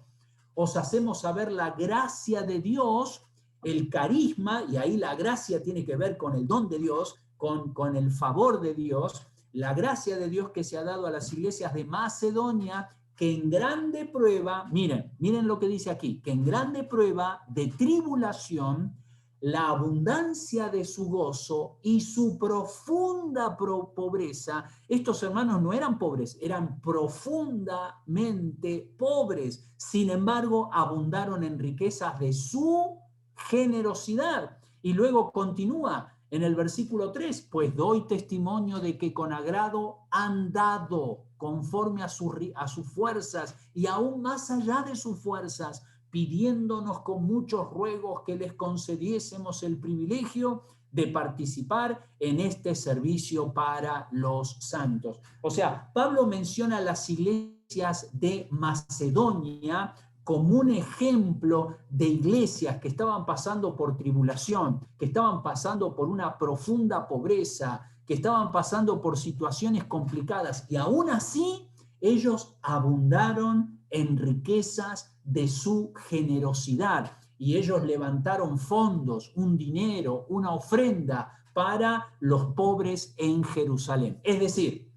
os hacemos saber la gracia de Dios, el carisma, y ahí la gracia tiene que ver con el don de Dios, con el favor de Dios, la gracia de Dios que se ha dado a las iglesias de Macedonia, que en grande prueba, miren lo que dice aquí, que en grande prueba de tribulación, la abundancia de su gozo y su profunda pobreza. Estos hermanos no eran pobres, eran profundamente pobres. Sin embargo, abundaron en riquezas de su generosidad. Y luego continúa en el versículo 3, pues doy testimonio de que con agrado han dado conforme a sus fuerzas y aún más allá de sus fuerzas, pidiéndonos con muchos ruegos que les concediésemos el privilegio de participar en este servicio para los santos. O sea, Pablo menciona las iglesias de Macedonia como un ejemplo de iglesias que estaban pasando por tribulación, que estaban pasando por una profunda pobreza, que estaban pasando por situaciones complicadas, y aún así ellos abundaron en riquezas de su generosidad, y ellos levantaron fondos, un dinero, una ofrenda para los pobres en Jerusalén. Es decir,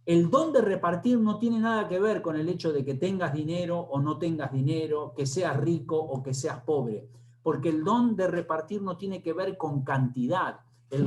el don de repartir no tiene nada que ver con el hecho de que tengas dinero o no tengas dinero, que seas rico o que seas pobre, porque el don de repartir no tiene que ver con cantidad. El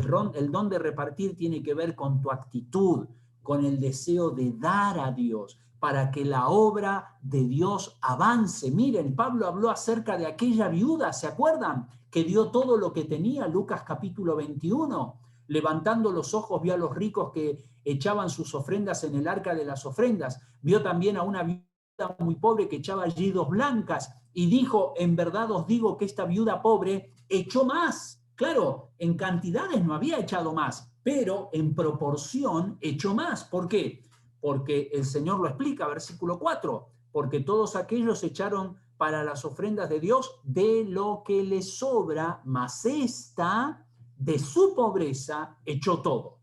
don de repartir tiene que ver con tu actitud, con el deseo de dar a Dios, para que la obra de Dios avance. Miren, Pablo habló acerca de aquella viuda, ¿se acuerdan? Que dio todo lo que tenía, Lucas capítulo 21. Levantando los ojos vio a los ricos que echaban sus ofrendas en el arca de las ofrendas. Vio también a una viuda muy pobre que echaba allí 2 blancas y dijo, en verdad os digo que esta viuda pobre echó más. Claro, en cantidades no había echado más, pero en proporción echó más. ¿Por qué? Porque el Señor lo explica, versículo 4, porque todos aquellos echaron para las ofrendas de Dios de lo que les sobra, mas esta de su pobreza echó todo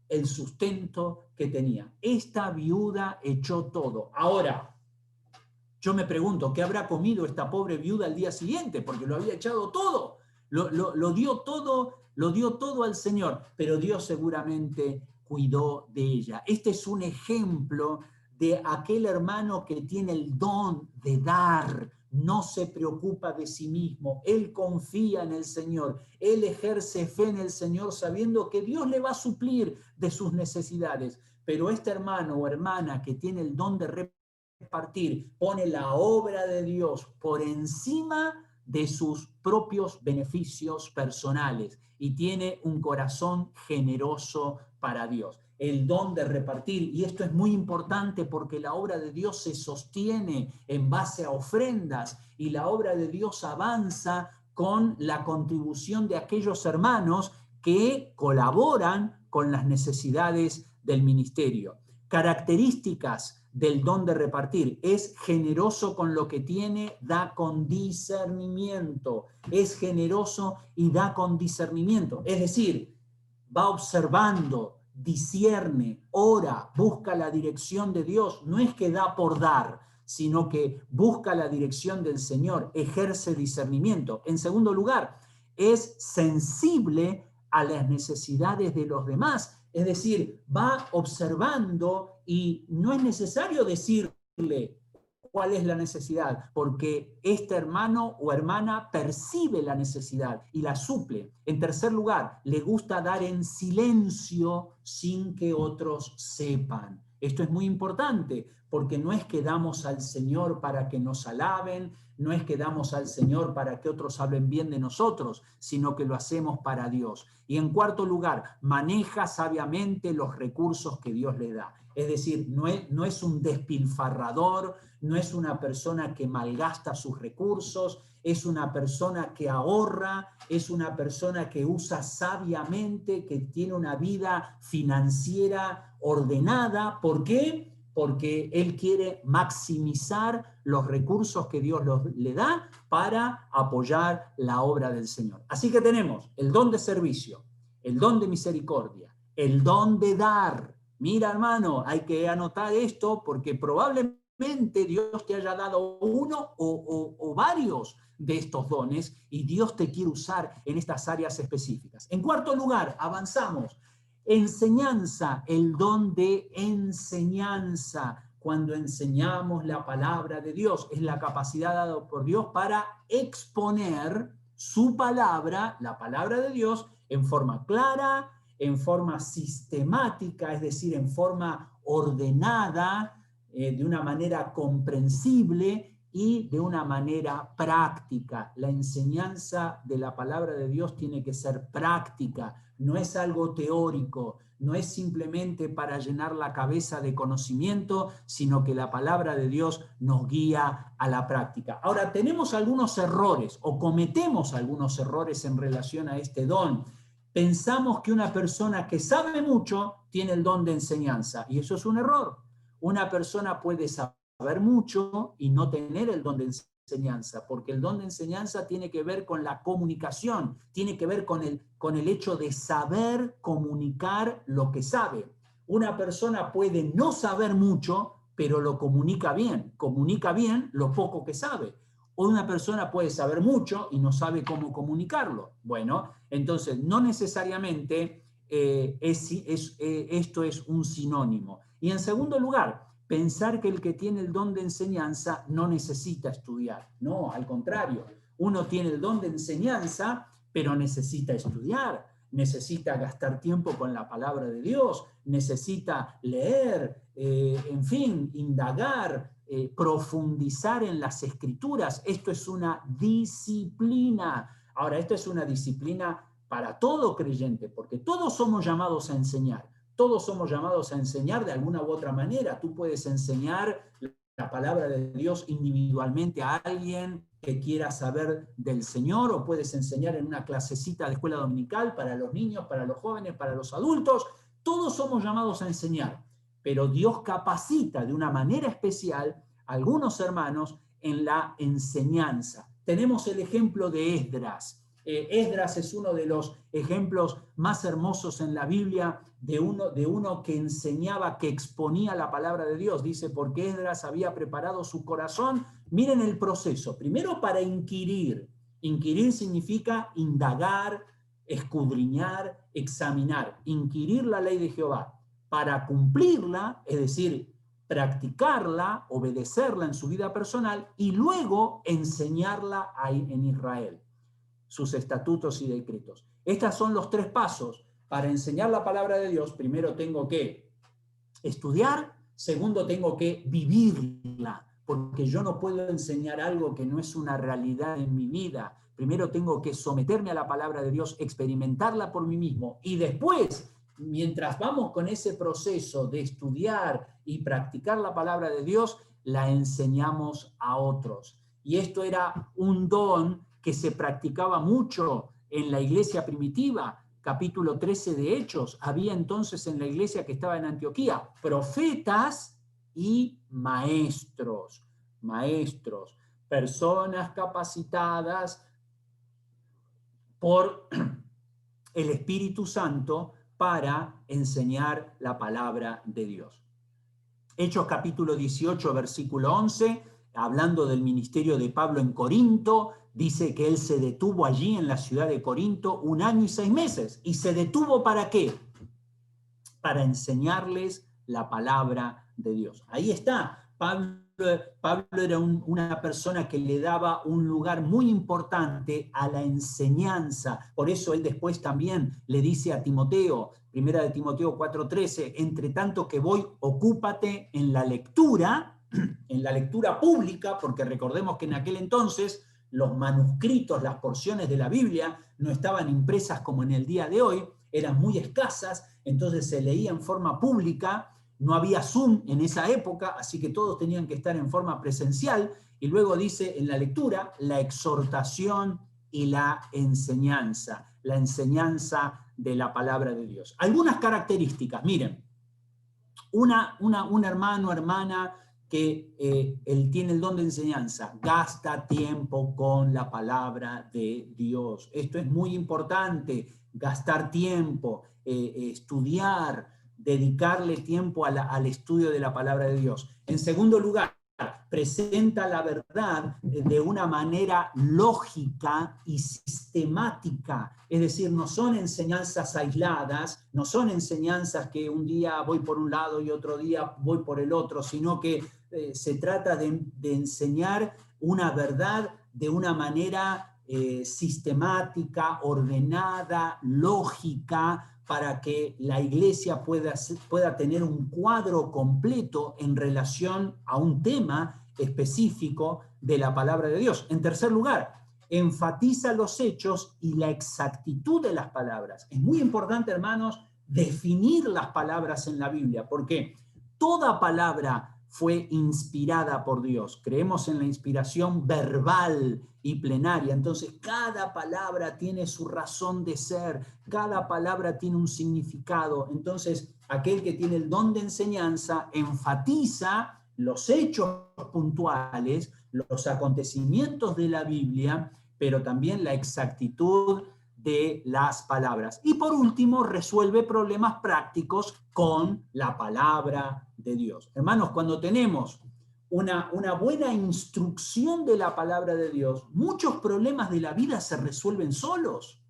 el sustento que tenía. Esta viuda echó todo. Ahora, yo me pregunto, ¿qué habrá comido esta pobre viuda al día siguiente? Porque lo había echado todo. lo dio todo al Señor, pero Dios seguramente cuidó de ella. Este es un ejemplo de aquel hermano que tiene el don de dar, no se preocupa de sí mismo, él confía en el Señor, él ejerce fe en el Señor sabiendo que Dios le va a suplir de sus necesidades. Pero este hermano o hermana que tiene el don de repartir, pone la obra de Dios por encima de sus propios beneficios personales y tiene un corazón generoso para Dios. El don de repartir, y esto es muy importante porque la obra de Dios se sostiene en base a ofrendas y la obra de Dios avanza con la contribución de aquellos hermanos que colaboran con las necesidades del ministerio. Características del don de repartir: es generoso con lo que tiene, da con discernimiento, es generoso y da con discernimiento, es decir, va observando, discierne, ora, busca la dirección de Dios. No es que da por dar, sino que busca la dirección del Señor, ejerce discernimiento. En segundo lugar, es sensible a las necesidades de los demás, es decir, va observando y no es necesario decirle cuál es la necesidad, porque este hermano o hermana percibe la necesidad y la suple. En tercer lugar, le gusta dar en silencio sin que otros sepan. Esto es muy importante, porque no es que damos al Señor para que nos alaben, no es que damos al Señor para que otros hablen bien de nosotros, sino que lo hacemos para Dios. Y en cuarto lugar, maneja sabiamente los recursos que Dios le da. Es decir, no es un despilfarrador, no es una persona que malgasta sus recursos, es una persona que ahorra, es una persona que usa sabiamente, que tiene una vida financiera ordenada. ¿Por qué? Porque él quiere maximizar los recursos que Dios le da para apoyar la obra del Señor. Así que tenemos el don de servicio, el don de misericordia, el don de dar. Mira, hermano, hay que anotar esto porque probablemente Dios te haya dado uno o varios de estos dones y Dios te quiere usar en estas áreas específicas. En cuarto lugar, avanzamos. Enseñanza, el don de enseñanza. Cuando enseñamos la palabra de Dios, es la capacidad dada por Dios para exponer su palabra, la palabra de Dios, en forma clara, en forma sistemática, es decir, en forma ordenada, de una manera comprensible y de una manera práctica. La enseñanza de la palabra de Dios tiene que ser práctica, no es algo teórico, no es simplemente para llenar la cabeza de conocimiento, sino que la palabra de Dios nos guía a la práctica. Ahora, tenemos algunos errores o cometemos algunos errores en relación a este don. Pensamos que una persona que sabe mucho tiene el don de enseñanza, y eso es un error. Una persona puede saber mucho y no tener el don de enseñanza, porque el don de enseñanza tiene que ver con la comunicación, tiene que ver con el hecho de saber comunicar lo que sabe. Una persona puede no saber mucho, pero lo comunica bien lo poco que sabe. O una persona puede saber mucho y no sabe cómo comunicarlo. Bueno, entonces no necesariamente esto es un sinónimo. Y en segundo lugar, pensar que el que tiene el don de enseñanza no necesita estudiar. No, al contrario, uno tiene el don de enseñanza, pero necesita estudiar, necesita gastar tiempo con la palabra de Dios, necesita leer, en fin, indagar, profundizar en las escrituras. Esto es una disciplina. Ahora, esto es una disciplina para todo creyente, porque todos somos llamados a enseñar. Todos somos llamados a enseñar de alguna u otra manera. Tú puedes enseñar la palabra de Dios individualmente a alguien que quiera saber del Señor, o puedes enseñar en una clasecita de escuela dominical para los niños, para los jóvenes, para los adultos. Todos somos llamados a enseñar, pero Dios capacita de una manera especial a algunos hermanos en la enseñanza. Tenemos el ejemplo de Esdras. Esdras es uno de los ejemplos más hermosos en la Biblia de uno que enseñaba, que exponía la palabra de Dios. Dice, porque Esdras había preparado su corazón. Miren el proceso. Primero para inquirir Inquirir significa indagar, escudriñar, examinar. Inquirir la ley de Jehová para cumplirla, es decir, practicarla, obedecerla en su vida personal y luego enseñarla en Israel, sus estatutos y decretos. Estos son los 3 pasos. Para enseñar la palabra de Dios, primero tengo que estudiar, segundo tengo que vivirla, porque yo no puedo enseñar algo que no es una realidad en mi vida. Primero tengo que someterme a la palabra de Dios, experimentarla por mí mismo, y después, mientras vamos con ese proceso de estudiar y practicar la palabra de Dios, la enseñamos a otros. Y esto era un don que se practicaba mucho en la iglesia primitiva. Capítulo 13 de Hechos, había entonces en la iglesia que estaba en Antioquía profetas y maestros, personas capacitadas por el Espíritu Santo para enseñar la palabra de Dios. Hechos capítulo 18, versículo 11, hablando del ministerio de Pablo en Corinto, dice que él se detuvo allí en la ciudad de Corinto 1 año y 6 meses. ¿Y se detuvo para qué? Para enseñarles la palabra de Dios. Ahí está. Pablo era una persona que le daba un lugar muy importante a la enseñanza. Por eso él después también le dice a Timoteo, 1 de Timoteo 4:13, entre tanto que voy, ocúpate en la lectura pública, porque recordemos que en aquel entonces los manuscritos, las porciones de la Biblia no estaban impresas como en el día de hoy, eran muy escasas, entonces se leía en forma pública, no había Zoom en esa época, así que todos tenían que estar en forma presencial, y luego dice en la lectura, la exhortación y la enseñanza de la palabra de Dios. Algunas características, miren, un hermano, hermana, que él tiene el don de enseñanza, gasta tiempo con la palabra de Dios. Esto es muy importante, gastar tiempo, estudiar, dedicarle tiempo al estudio de la palabra de Dios. En segundo lugar, presenta la verdad de una manera lógica y sistemática, es decir, no son enseñanzas aisladas, no son enseñanzas que un día voy por un lado y otro día voy por el otro, sino que se trata de enseñar una verdad de una manera sistemática, ordenada, lógica, para que la iglesia pueda tener un cuadro completo en relación a un tema específico de la palabra de Dios. En tercer lugar, enfatiza los hechos y la exactitud de las palabras. Es muy importante, hermanos, definir las palabras en la Biblia, porque toda palabra fue inspirada por Dios. Creemos en la inspiración verbal y plenaria. Entonces, cada palabra tiene su razón de ser, cada palabra tiene un significado. Entonces, aquel que tiene el don de enseñanza enfatiza los hechos puntuales, los acontecimientos de la Biblia, pero también la exactitud de las palabras. Y por último, resuelve problemas prácticos con la palabra de Dios. Hermanos, cuando tenemos una buena instrucción de la palabra de Dios, muchos problemas de la vida se resuelven solos,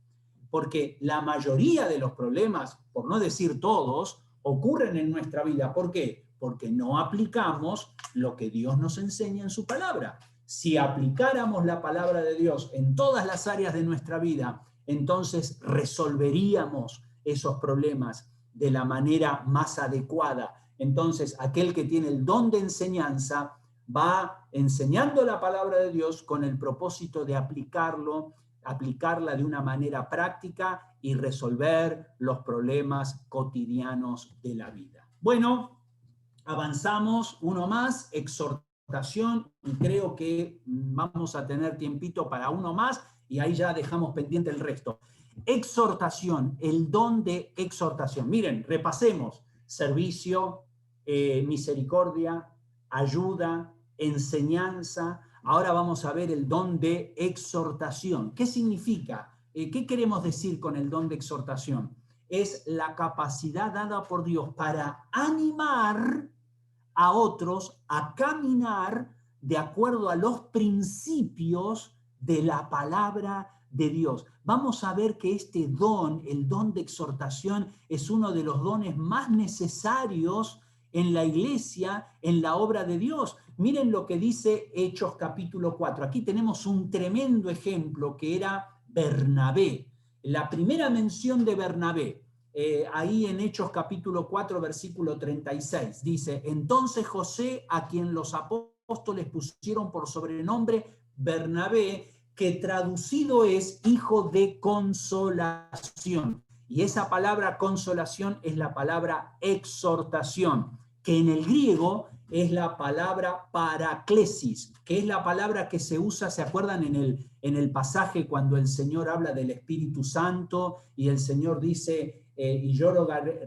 porque la mayoría de los problemas, por no decir todos, ocurren en nuestra vida. ¿Por qué? Porque no aplicamos lo que Dios nos enseña en su palabra. Si aplicáramos la palabra de Dios en todas las áreas de nuestra vida, entonces resolveríamos esos problemas de la manera más adecuada. Entonces, aquel que tiene el don de enseñanza va enseñando la palabra de Dios con el propósito de aplicarla de una manera práctica y resolver los problemas cotidianos de la vida. Bueno, avanzamos uno más, exhortación, y creo que vamos a tener tiempito para uno más, y ahí ya dejamos pendiente el resto. Exhortación, el don de exhortación. Miren, repasemos. Servicio, misericordia, ayuda, enseñanza. Ahora vamos a ver el don de exhortación. ¿Qué significa? ¿Qué queremos decir con el don de exhortación? Es la capacidad dada por Dios para animar a otros a caminar de acuerdo a los principios de la palabra de Dios. Vamos a ver que este don, el don de exhortación, es uno de los dones más necesarios en la iglesia, en la obra de Dios. Miren lo que dice Hechos capítulo 4. Aquí tenemos un tremendo ejemplo que era Bernabé. La primera mención de Bernabé, ahí en Hechos capítulo 4, versículo 36, dice: entonces José, a quien los apóstoles pusieron por sobrenombre Bernabé, que traducido es hijo de consolación. Y esa palabra consolación es la palabra exhortación, que en el griego es la palabra paraklesis, que es la palabra que se usa, ¿se acuerdan en el pasaje cuando el Señor habla del Espíritu Santo y el Señor dice, y yo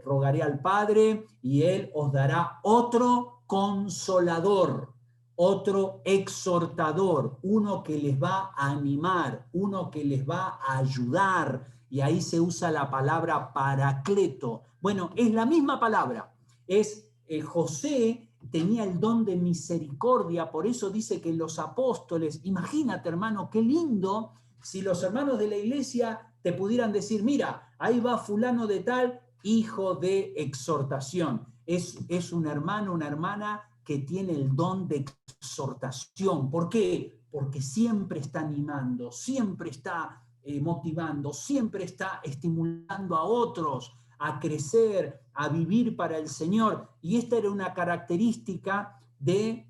rogaré al Padre y Él os dará otro consolador, otro exhortador, uno que les va a animar, uno que les va a ayudar, y ahí se usa la palabra paracleto. Bueno, es la misma palabra, es José tenía el don de misericordia, por eso dice que los apóstoles, imagínate hermano, qué lindo si los hermanos de la iglesia te pudieran decir, mira, ahí va fulano de tal, hijo de exhortación, es un hermano, una hermana que tiene el don de exhortación. ¿Por qué? Porque siempre está animando, siempre está motivando, siempre está estimulando a otros a crecer, a vivir para el Señor. Y esta era una característica de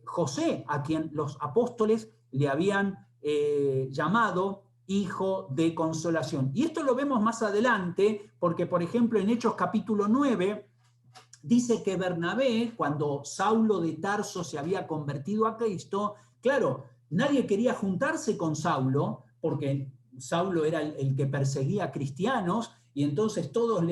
José, a quien los apóstoles le habían llamado hijo de consolación. Y esto lo vemos más adelante, porque por ejemplo en Hechos capítulo 9, dice que Bernabé, cuando Saulo de Tarso se había convertido a Cristo, claro, nadie quería juntarse con Saulo, porque Saulo era el que perseguía a cristianos, y entonces todos,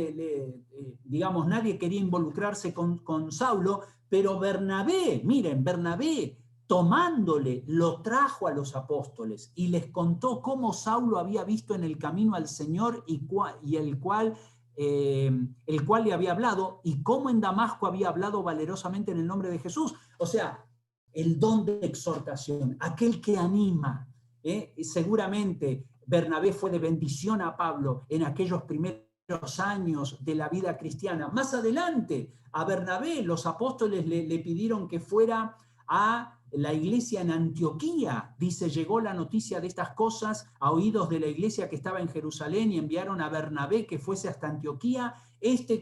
digamos, nadie quería involucrarse con Saulo, pero Bernabé, miren, Bernabé, tomándole, lo trajo a los apóstoles y les contó cómo Saulo había visto en el camino al Señor y el cual le había hablado, y cómo en Damasco había hablado valerosamente en el nombre de Jesús. O sea, el don de exhortación, aquel que anima. Seguramente Bernabé fue de bendición a Pablo en aquellos primeros años de la vida cristiana. Más adelante, a Bernabé los apóstoles le pidieron que fuera a la iglesia en Antioquía. Dice, llegó la noticia de estas cosas a oídos de la iglesia que estaba en Jerusalén y enviaron a Bernabé que fuese hasta Antioquía.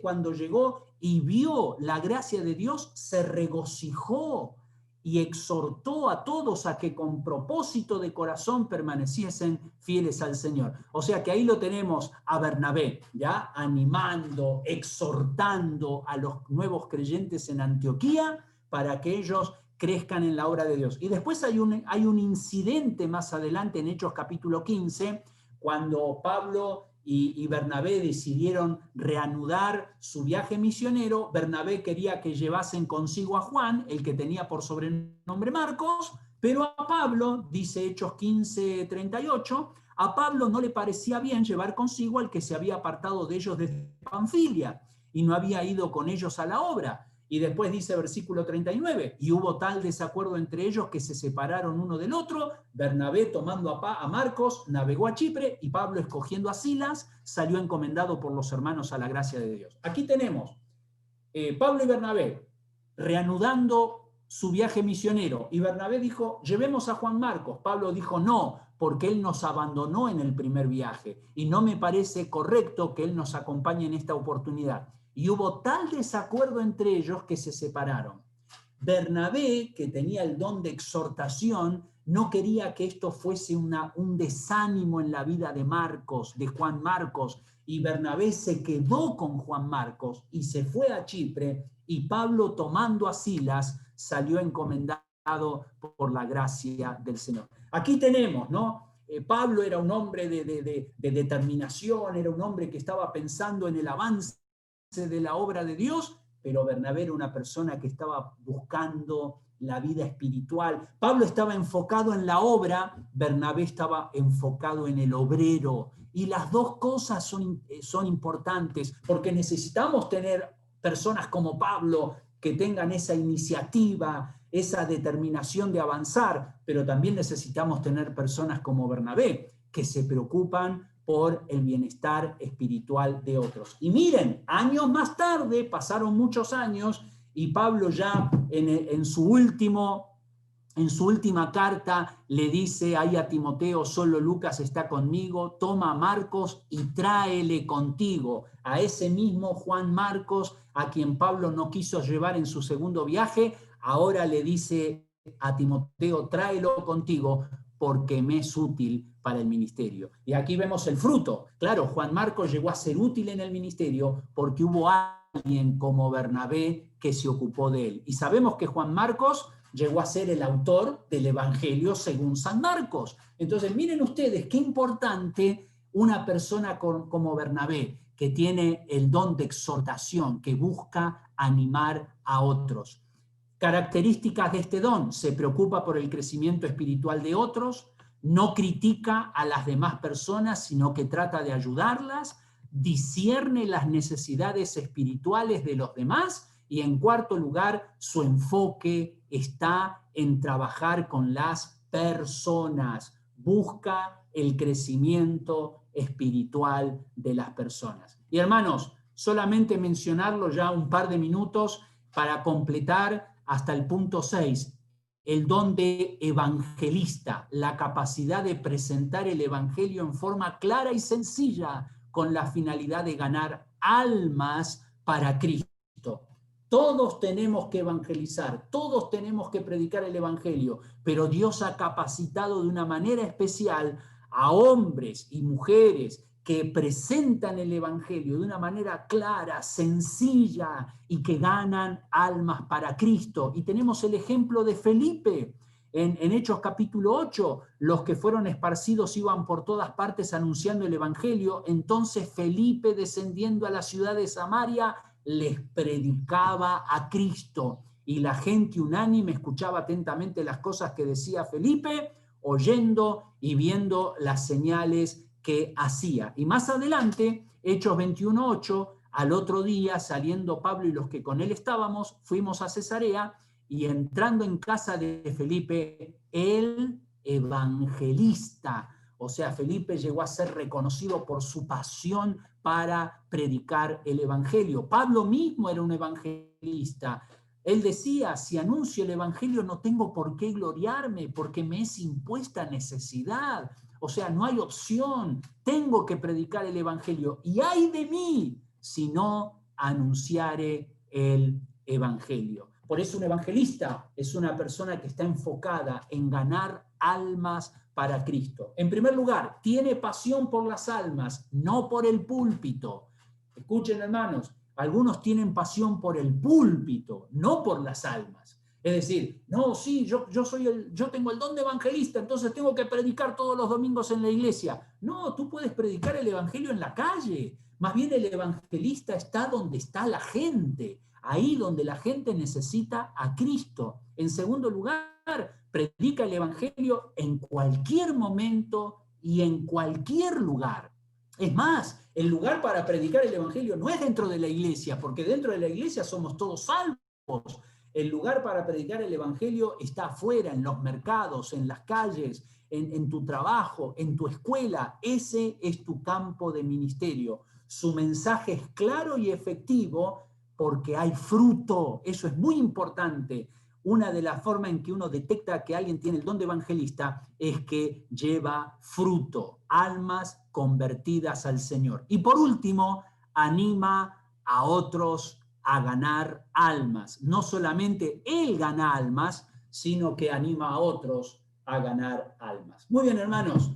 Cuando llegó y vio la gracia de Dios, se regocijó y exhortó a todos a que con propósito de corazón permaneciesen fieles al Señor. O sea que ahí lo tenemos a Bernabé, ya animando, exhortando a los nuevos creyentes en Antioquía para que ellos crezcan en la obra de Dios. Y después hay un incidente más adelante en Hechos capítulo 15, cuando Pablo y Bernabé decidieron reanudar su viaje misionero. Bernabé quería que llevasen consigo a Juan, el que tenía por sobrenombre Marcos, pero a Pablo, dice Hechos 15:38, a Pablo no le parecía bien llevar consigo al que se había apartado de ellos desde Panfilia y no había ido con ellos a la obra. Y después dice versículo 39, y hubo tal desacuerdo entre ellos que se separaron uno del otro. Bernabé, tomando a Marcos, navegó a Chipre, y Pablo, escogiendo a Silas, salió encomendado por los hermanos a la gracia de Dios. Aquí tenemos Pablo y Bernabé reanudando su viaje misionero, y Bernabé dijo, llevemos a Juan Marcos. Pablo dijo, no, porque él nos abandonó en el primer viaje, y no me parece correcto que él nos acompañe en esta oportunidad. Y hubo tal desacuerdo entre ellos que se separaron. Bernabé, que tenía el don de exhortación, no quería que esto fuese un desánimo en la vida de Marcos, de Juan Marcos, y Bernabé se quedó con Juan Marcos y se fue a Chipre, y Pablo, tomando a Silas, salió encomendado por la gracia del Señor. Aquí tenemos, ¿no? Pablo era un hombre de determinación, era un hombre que estaba pensando en el avance de la obra de Dios, pero Bernabé era una persona que estaba buscando la vida espiritual. Pablo estaba enfocado en la obra, Bernabé estaba enfocado en el obrero, y las dos cosas son importantes, porque necesitamos tener personas como Pablo que tengan esa iniciativa, esa determinación de avanzar, pero también necesitamos tener personas como Bernabé, que se preocupan por el bienestar espiritual de otros. Y miren, años más tarde, pasaron muchos años, y Pablo ya en su última carta le dice ahí a Timoteo: solo Lucas está conmigo, toma a Marcos y tráele contigo. A ese mismo Juan Marcos, a quien Pablo no quiso llevar en su segundo viaje, ahora le dice a Timoteo: tráelo contigo porque me es útil para el ministerio. Y aquí vemos el fruto. Claro, Juan Marcos llegó a ser útil en el ministerio porque hubo alguien como Bernabé que se ocupó de él. Y sabemos que Juan Marcos llegó a ser el autor del Evangelio según San Marcos. Entonces, miren ustedes qué importante una persona como Bernabé, que tiene el don de exhortación, que busca animar a otros. Características de este don: se preocupa por el crecimiento espiritual de otros, no critica a las demás personas, sino que trata de ayudarlas, discierne las necesidades espirituales de los demás, y en cuarto lugar, su enfoque está en trabajar con las personas, busca el crecimiento espiritual de las personas. Y hermanos, solamente mencionarlo ya un par de minutos para completar hasta el punto 6, el don de evangelista, la capacidad de presentar el evangelio en forma clara y sencilla con la finalidad de ganar almas para Cristo. Todos tenemos que evangelizar, todos tenemos que predicar el evangelio, pero Dios ha capacitado de una manera especial a hombres y mujeres que presentan el evangelio de una manera clara, sencilla, y que ganan almas para Cristo. Y tenemos el ejemplo de Felipe. En Hechos capítulo 8, los que fueron esparcidos iban por todas partes anunciando el evangelio. Entonces Felipe, descendiendo a la ciudad de Samaria, les predicaba a Cristo. Y la gente unánime escuchaba atentamente las cosas que decía Felipe, oyendo y viendo las señales que hacía. Y más adelante, Hechos 21:8, al otro día, saliendo Pablo y los que con él estábamos, fuimos a Cesarea, y entrando en casa de Felipe, el evangelista, o sea, Felipe llegó a ser reconocido por su pasión para predicar el evangelio. Pablo mismo era un evangelista. Él decía: si anuncio el evangelio no tengo por qué gloriarme, porque me es impuesta necesidad. O sea, no hay opción, tengo que predicar el evangelio. Y ay de mí si no anunciare el evangelio. Por eso un evangelista es una persona que está enfocada en ganar almas para Cristo. En primer lugar, tiene pasión por las almas, no por el púlpito. Escuchen, hermanos, algunos tienen pasión por el púlpito, no por las almas. Es decir, no, sí, yo tengo el don de evangelista, entonces tengo que predicar todos los domingos en la iglesia. No, tú puedes predicar el evangelio en la calle. Más bien el evangelista está donde está la gente, ahí donde la gente necesita a Cristo. En segundo lugar, predica el evangelio en cualquier momento y en cualquier lugar. Es más, el lugar para predicar el evangelio no es dentro de la iglesia, porque dentro de la iglesia somos todos salvos. El lugar para predicar el evangelio está afuera, en los mercados, en las calles, en tu trabajo, en tu escuela. Ese es tu campo de ministerio. Su mensaje es claro y efectivo porque hay fruto. Eso es muy importante. Una de las formas en que uno detecta que alguien tiene el don de evangelista es que lleva fruto, almas convertidas al Señor. Y por último, anima a otros a ganar almas. No solamente él gana almas, sino que anima a otros a ganar almas. Muy bien, hermanos.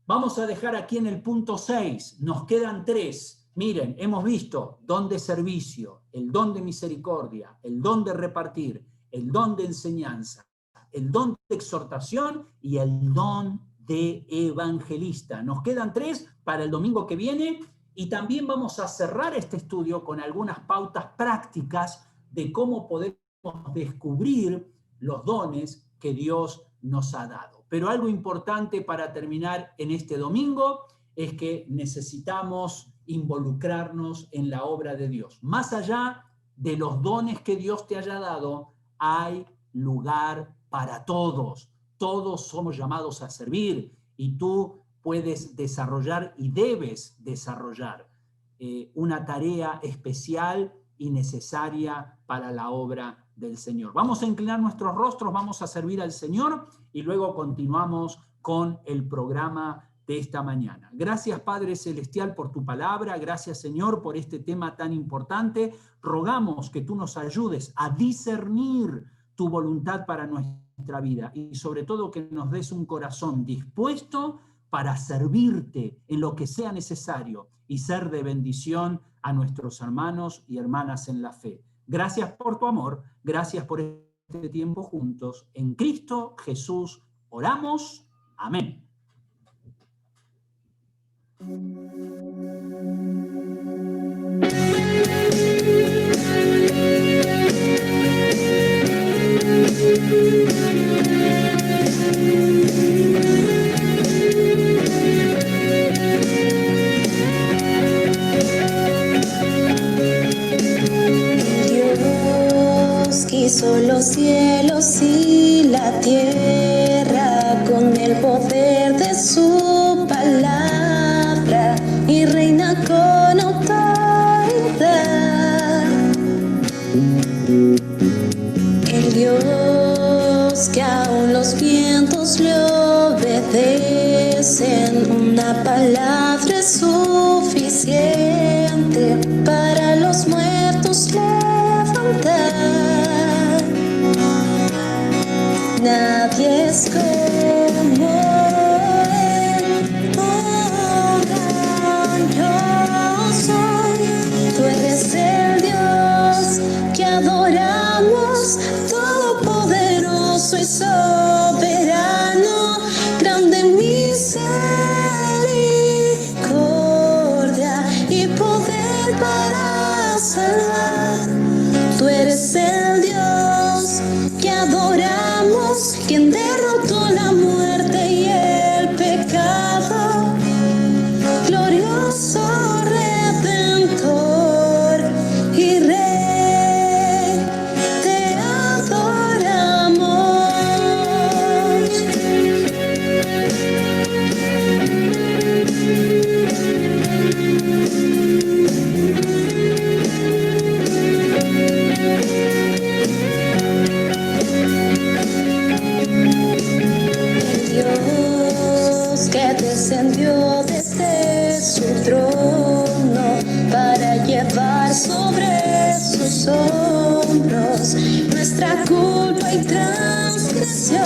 Vamos a dejar aquí en el punto 6. Nos quedan 3. Miren, hemos visto don de servicio, el don de misericordia, el don de repartir, el don de enseñanza, el don de exhortación y el don de evangelista. Nos quedan 3 para el domingo que viene. Y también vamos a cerrar este estudio con algunas pautas prácticas de cómo podemos descubrir los dones que Dios nos ha dado. Pero algo importante para terminar en este domingo es que necesitamos involucrarnos en la obra de Dios. Más allá de los dones que Dios te haya dado, hay lugar para todos. Todos somos llamados a servir y tú puedes desarrollar y debes desarrollar una tarea especial y necesaria para la obra del Señor. Vamos a inclinar nuestros rostros, vamos a servir al Señor y luego continuamos con el programa de esta mañana. Gracias, Padre Celestial, por tu palabra. Gracias, Señor, por este tema tan importante. Rogamos que tú nos ayudes a discernir tu voluntad para nuestra vida y sobre todo que nos des un corazón dispuesto para servirte en lo que sea necesario y ser de bendición a nuestros hermanos y hermanas en la fe. Gracias por tu amor, gracias por este tiempo juntos. En Cristo Jesús oramos. Amén. Dios quiso los cielos y la tierra con el poder de su palabra y reina con autoridad. El Dios que aún los vientos le obedecen, una palabra es suficiente para los muertos levantar. Nadie es como Él, oh gran yo soy. Tú eres el Dios que adoramos, todopoderoso y soberano, grande en misericordia y poder para salvar. Tú eres el Dios que adoramos, quien derrotó la muerte y el pecado, glorioso Redentor y Rey, te adoramos. Dios que descendió desde su trono para llevar sobre sus hombros nuestra culpa y transgresión.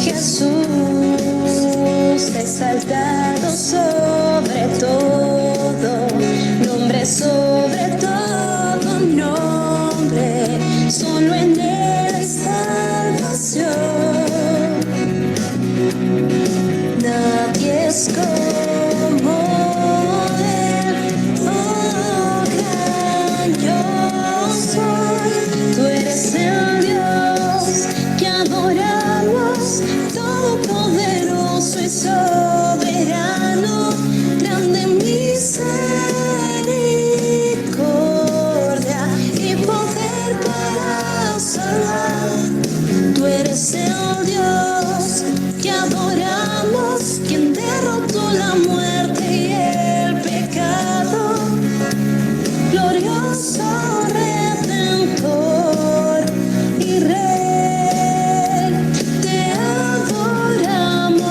Jesús exaltado sobre todo, nombre sobre todo nombre, solo en Él hay salvación. Nadie es como Él, oh gran yo soy. Tú eres el Dios que adoramos, todopoderoso y soberano, grande en misericordia y poder para salvar. Tú eres el Dios que adoramos, quien derrotó la muerte y el pecado, glorioso Redentor y Rey, te adoramos.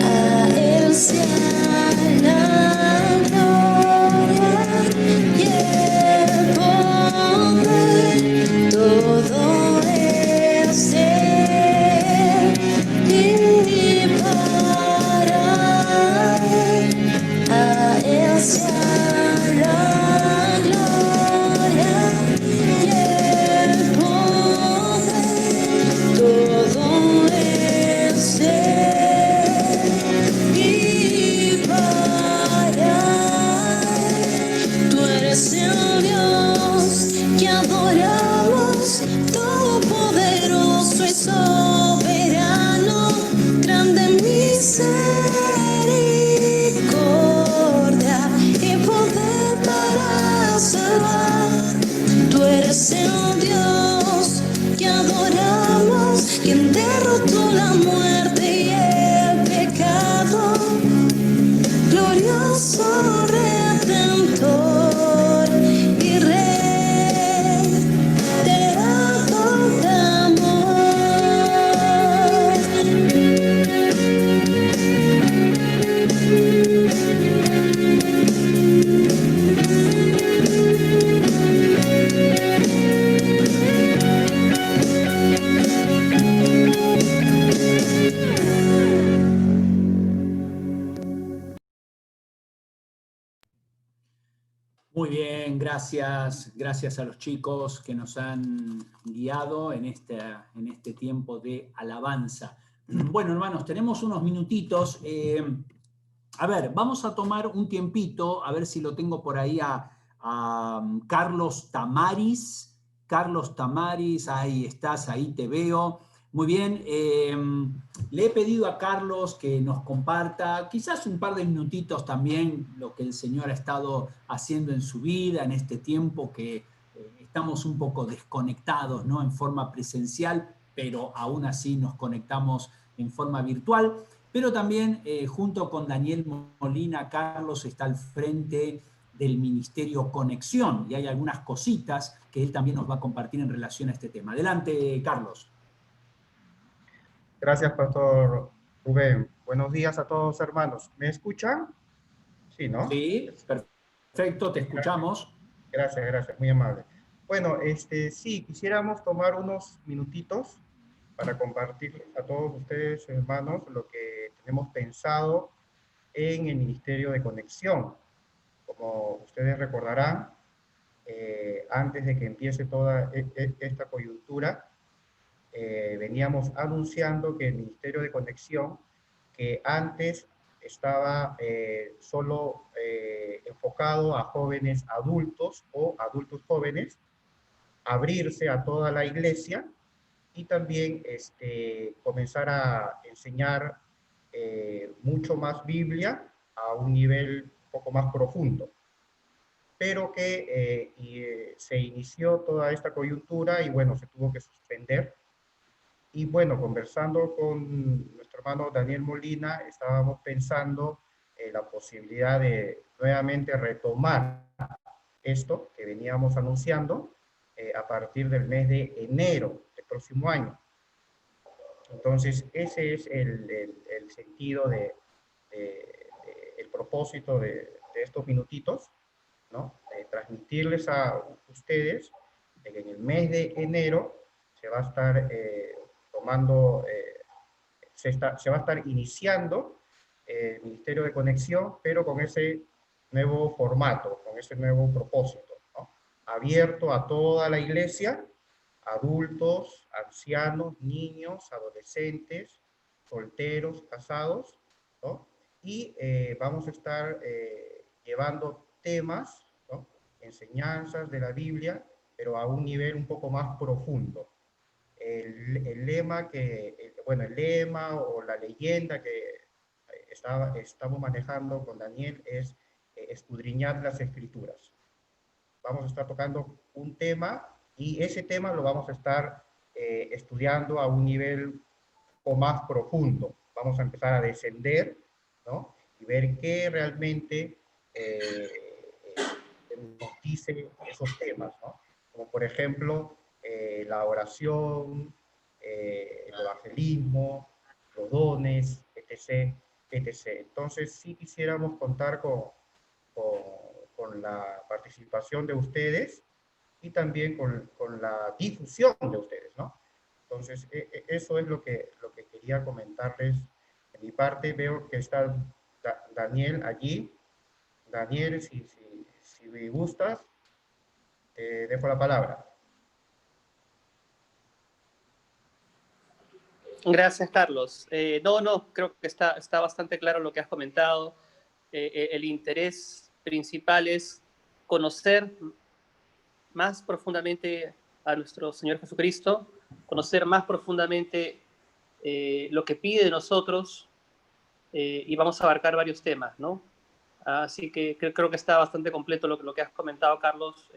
A Él sea la gloria y el poder, todo es de Él y para Él. A Él sea la gloria y el poder, todo es de Él y para Él. Tú eres el Dios que adoramos, todopoderoso y soberano, Muy bien, gracias. Gracias a los chicos que nos han guiado en este tiempo de alabanza. Bueno, hermanos, tenemos unos minutitos. A ver, vamos a tomar un tiempito, a ver si lo tengo por ahí a Carlos Tamaris. Carlos Tamaris, ahí estás, ahí te veo. Muy bien, le he pedido a Carlos que nos comparta quizás un par de minutitos también lo que el Señor ha estado haciendo en su vida en este tiempo que estamos un poco desconectados, ¿no? En forma presencial, pero aún así nos conectamos en forma virtual. Pero también junto con Daniel Molina, Carlos está al frente del Ministerio Conexión y hay algunas cositas que él también nos va a compartir en relación a este tema. Adelante, Carlos. Gracias, Pastor Rubén. Buenos días a todos, hermanos. ¿Me escuchan? Sí, ¿no? Sí, perfecto, te escuchamos. Gracias, muy amable. Bueno, sí, quisiéramos tomar unos minutitos para compartir a todos ustedes, hermanos, lo que tenemos pensado en el Ministerio de Conexión. Como ustedes recordarán, antes de que empiece toda esta coyuntura, veníamos anunciando que el Ministerio de Conexión, que antes estaba solo enfocado a jóvenes adultos o adultos jóvenes, abrirse a toda la iglesia y también comenzar a enseñar mucho más Biblia a un nivel un poco más profundo. Pero que se inició toda esta coyuntura y bueno, se tuvo que suspender. Y bueno, conversando con nuestro hermano Daniel Molina, estábamos pensando la posibilidad de nuevamente retomar esto que veníamos anunciando a partir del mes de enero del próximo año. Entonces, ese es el sentido el propósito de estos minutitos, ¿no? Transmitirles a ustedes de que en el mes de enero se va a estar se va a estar iniciando el Ministerio de Conexión, pero con ese nuevo formato, con ese nuevo propósito, ¿no? Abierto a toda la iglesia, adultos, ancianos, niños, adolescentes, solteros, casados, ¿no? Y vamos a estar llevando temas, ¿no? Enseñanzas de la Biblia, pero a un nivel un poco más profundo. El lema o la leyenda que estamos manejando con Daniel es escudriñar las Escrituras. Vamos a estar tocando un tema y ese tema lo vamos a estar estudiando a un nivel un poco más profundo. Vamos a empezar a descender, ¿no? Y ver qué realmente nos dice esos temas, ¿no? Como por ejemplo, la oración, el evangelismo, los dones, etc., etc. Entonces, sí quisiéramos contar con la participación de ustedes y también con la difusión de ustedes, ¿no? Entonces, eso es lo que quería comentarles. De mi parte, veo que está Daniel allí. Daniel, si me gustas, te dejo la palabra. Gracias, Carlos. Creo que está bastante claro lo que has comentado. El interés principal es conocer más profundamente a nuestro Señor Jesucristo, conocer más profundamente lo que pide de nosotros y vamos a abarcar varios temas, ¿no? Así que creo que está bastante completo lo que has comentado, Carlos,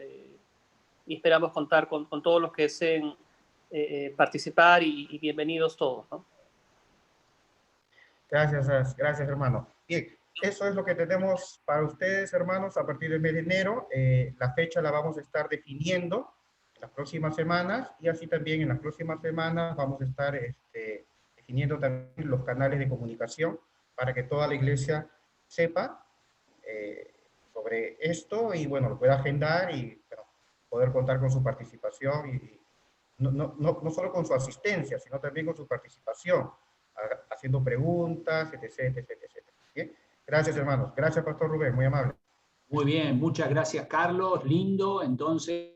y esperamos contar con todos los que deseen participar y bienvenidos todos, ¿no? Gracias, hermano. Bien, eso es lo que tenemos para ustedes, hermanos, a partir del mes de enero. La fecha la vamos a estar definiendo en las próximas semanas y así también en las próximas semanas vamos a estar definiendo también los canales de comunicación para que toda la iglesia sepa sobre esto y, bueno, lo pueda agendar y poder contar con su participación y no solo con su asistencia, sino también con su participación, haciendo preguntas, etc. ¿Bien? Gracias, hermanos. Gracias, Pastor Rubén, muy amable. Muy bien, muchas gracias, Carlos, lindo. Entonces,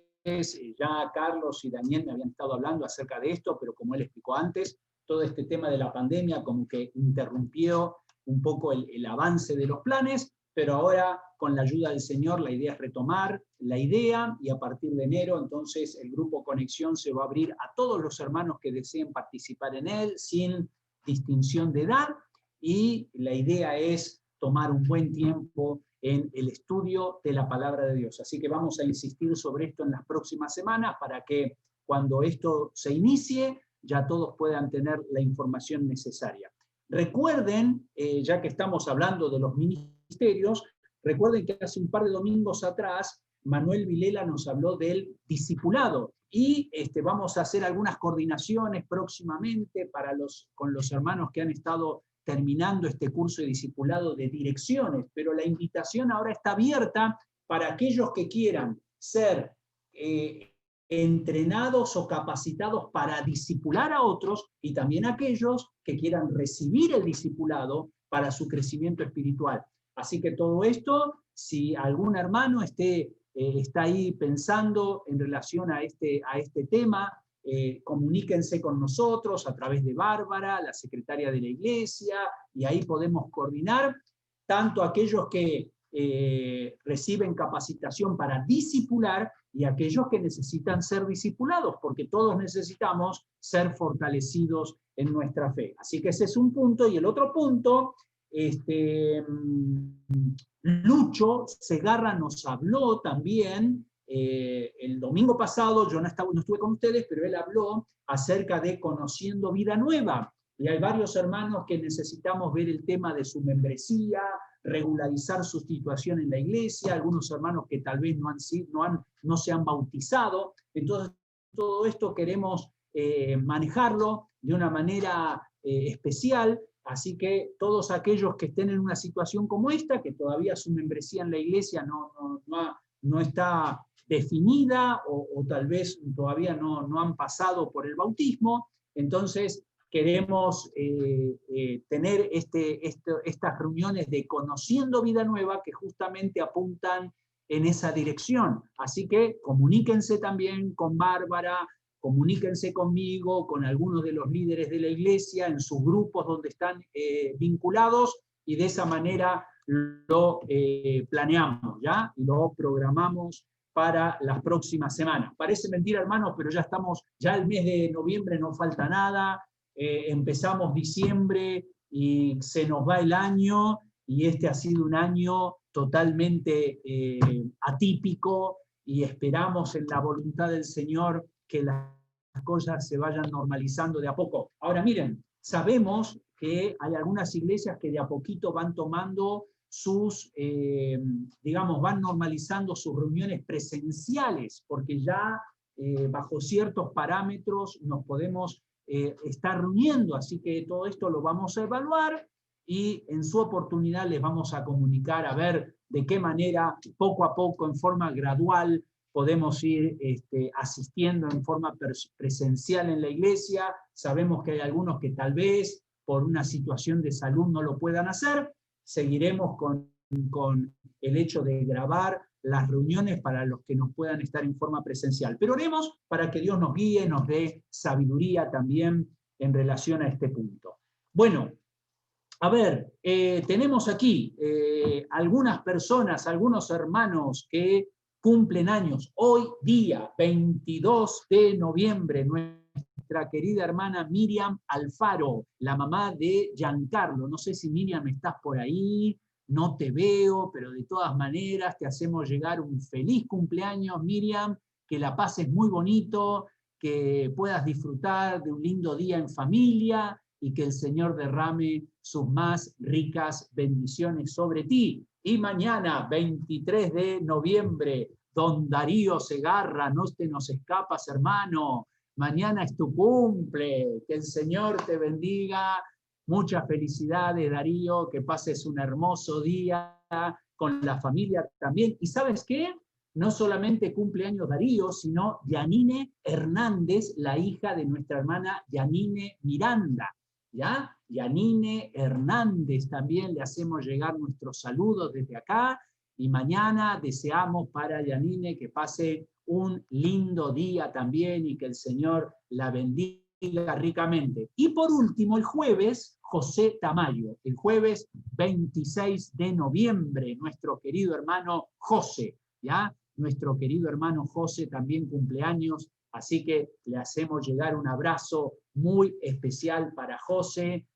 ya Carlos y Daniel me habían estado hablando acerca de esto, pero como él explicó antes, todo este tema de la pandemia como que interrumpió un poco el avance de los planes, pero ahora con la ayuda del Señor la idea es retomar la idea y a partir de enero entonces el grupo Conexión se va a abrir a todos los hermanos que deseen participar en él sin distinción de edad y la idea es tomar un buen tiempo en el estudio de la palabra de Dios. Así que vamos a insistir sobre esto en las próximas semanas para que cuando esto se inicie ya todos puedan tener la información necesaria. Recuerden, ya que estamos hablando de los ministerios, recuerden que hace un par de domingos atrás Manuel Vilela nos habló del discipulado y vamos a hacer algunas coordinaciones próximamente con los hermanos que han estado terminando este curso de discipulado de direcciones, pero la invitación ahora está abierta para aquellos que quieran ser entrenados o capacitados para discipular a otros y también aquellos que quieran recibir el discipulado para su crecimiento espiritual. Así que todo esto, si algún hermano está ahí pensando en relación a este tema, comuníquense con nosotros a través de Bárbara, la secretaria de la iglesia, y ahí podemos coordinar tanto aquellos que reciben capacitación para discipular y aquellos que necesitan ser discipulados, porque todos necesitamos ser fortalecidos en nuestra fe. Así que ese es un punto. Y el otro punto, Lucho Segarra nos habló también, el domingo pasado, yo no estuve con ustedes, pero él habló acerca de Conociendo Vida Nueva. Y hay varios hermanos que necesitamos ver el tema de su membresía, regularizar su situación en la iglesia, algunos hermanos que tal vez no se han bautizado. Entonces, todo esto queremos manejarlo de una manera especial, así que todos aquellos que estén en una situación como esta, que todavía su membresía en la iglesia no está definida o tal vez todavía no han pasado por el bautismo, entonces queremos tener estas reuniones de Conociendo Vida Nueva que justamente apuntan en esa dirección. Así que comuníquense también con Bárbara, comuníquense conmigo, con algunos de los líderes de la iglesia, en sus grupos donde están vinculados, y de esa manera lo planeamos, ¿ya? Y lo programamos para las próximas semanas. Parece mentira, hermanos, pero ya el mes de noviembre no falta nada, empezamos diciembre y se nos va el año, y este ha sido un año totalmente atípico, y esperamos en la voluntad del Señor que las cosas se vayan normalizando de a poco. Ahora miren, sabemos que hay algunas iglesias que de a poquito van tomando van normalizando sus reuniones presenciales, porque ya bajo ciertos parámetros nos podemos estar reuniendo, así que todo esto lo vamos a evaluar y en su oportunidad les vamos a comunicar a ver de qué manera, poco a poco, en forma gradual, podemos ir asistiendo en forma presencial en la iglesia. Sabemos que hay algunos que tal vez por una situación de salud no lo puedan hacer. Seguiremos con el hecho de grabar las reuniones para los que nos puedan estar en forma presencial. Pero oremos para que Dios nos guíe, nos dé sabiduría también en relación a este punto. Bueno, a ver, tenemos aquí algunas personas, algunos hermanos que cumplen años. Hoy día, 22 de noviembre, nuestra querida hermana Miriam Alfaro, la mamá de Giancarlo. No sé si Miriam estás por ahí, no te veo, pero de todas maneras te hacemos llegar un feliz cumpleaños, Miriam, que la pases muy bonito, que puedas disfrutar de un lindo día en familia y que el Señor derrame sus más ricas bendiciones sobre ti. Y mañana, 23 de noviembre, don Darío Segarra, no te nos escapas, hermano. Mañana es tu cumple, que el Señor te bendiga. Muchas felicidades, Darío, que pases un hermoso día con la familia también. ¿Y sabes qué? No solamente cumple años Darío, sino Yanine Hernández, la hija de nuestra hermana Yanine Miranda. ¿Ya? Yanine Hernández también le hacemos llegar nuestros saludos desde acá, y mañana deseamos para Yanine que pase un lindo día también y que el Señor la bendiga ricamente. Y por último, el jueves, José Tamayo, el jueves 26 de noviembre, nuestro querido hermano José, ¿ya? Nuestro querido hermano José también cumpleaños, así que le hacemos llegar un abrazo muy especial para José,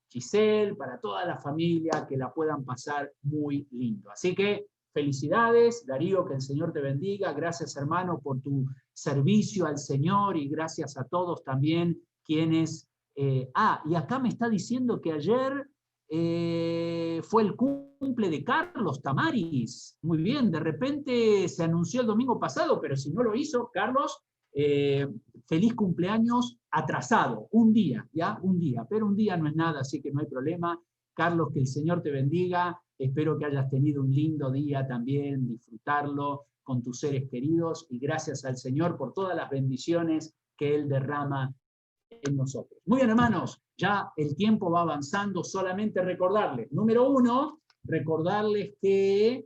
Giselle, para toda la familia, que la puedan pasar muy lindo. Así que felicidades, Darío, que el Señor te bendiga. Gracias, hermano, por tu servicio al Señor y gracias a todos también quienes... y acá me está diciendo que ayer fue el cumple de Carlos Tamaris. Muy bien, de repente se anunció el domingo pasado, pero si no lo hizo, Carlos, feliz cumpleaños atrasado, un día, ¿ya? Un día, pero un día no es nada, así que no hay problema. Carlos, que el Señor te bendiga, espero que hayas tenido un lindo día también, disfrutarlo con tus seres queridos, y gracias al Señor por todas las bendiciones que Él derrama en nosotros. Muy bien, hermanos, ya el tiempo va avanzando, solamente recordarles, número 1, recordarles que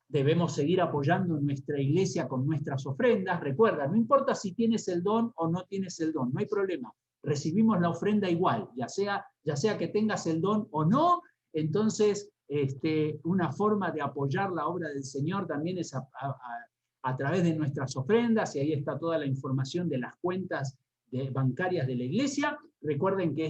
debemos seguir apoyando en nuestra iglesia con nuestras ofrendas. Recuerda, no importa si tienes el don o no tienes el don, no hay problema. Recibimos la ofrenda igual, ya sea que tengas el don o no. Entonces, una forma de apoyar la obra del Señor también es a través de nuestras ofrendas, y ahí está toda la información de las cuentas bancarias de la iglesia. Recuerden que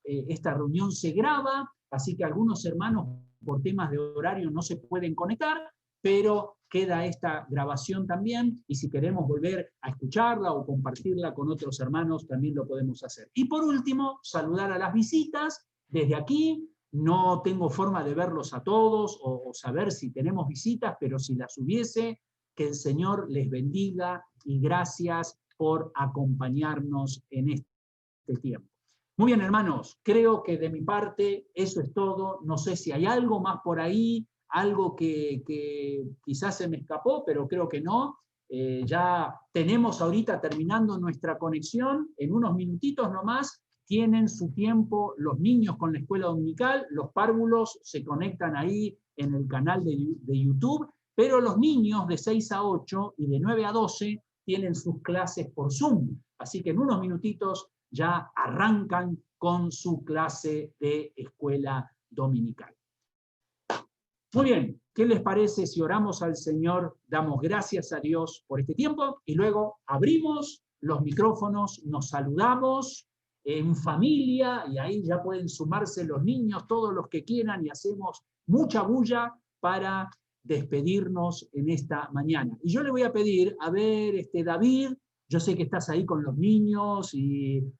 esta reunión se graba, así que algunos hermanos por temas de horario no se pueden conectar, pero queda esta grabación también, y si queremos volver a escucharla o compartirla con otros hermanos, también lo podemos hacer. Y por último, saludar a las visitas. Desde aquí no tengo forma de verlos a todos o saber si tenemos visitas, pero si las hubiese, que el Señor les bendiga y gracias por acompañarnos en este tiempo. Muy bien, hermanos, creo que de mi parte eso es todo. No sé si hay algo más por ahí, algo que quizás se me escapó, pero creo que no. Ya tenemos ahorita terminando nuestra conexión, en unos minutitos nomás tienen su tiempo los niños con la escuela dominical, los párvulos se conectan ahí en el canal de YouTube, pero los niños de 6 a 8 y de 9 a 12 tienen sus clases por Zoom, así que en unos minutitos ya arrancan con su clase de escuela dominical. Muy bien, ¿qué les parece si oramos al Señor, damos gracias a Dios por este tiempo y luego abrimos los micrófonos, nos saludamos en familia y ahí ya pueden sumarse los niños, todos los que quieran, y hacemos mucha bulla para despedirnos en esta mañana. Y yo le voy a pedir, a ver, David, yo sé que estás ahí con los niños,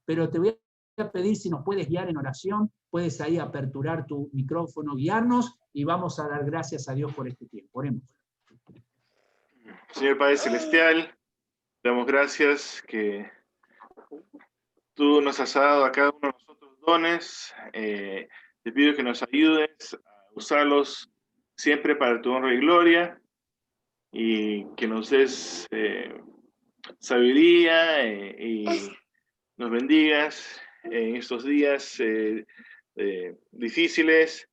pero te voy a pedir si nos puedes guiar en oración, puedes ahí aperturar tu micrófono, guiarnos, y vamos a dar gracias a Dios por este tiempo. Oremos. Señor Padre Celestial, damos gracias que tú nos has dado a cada uno de nosotros dones. Te pido que nos ayudes a usarlos siempre para tu honra y gloria, y que nos des sabiduría y nos bendigas en estos días difíciles.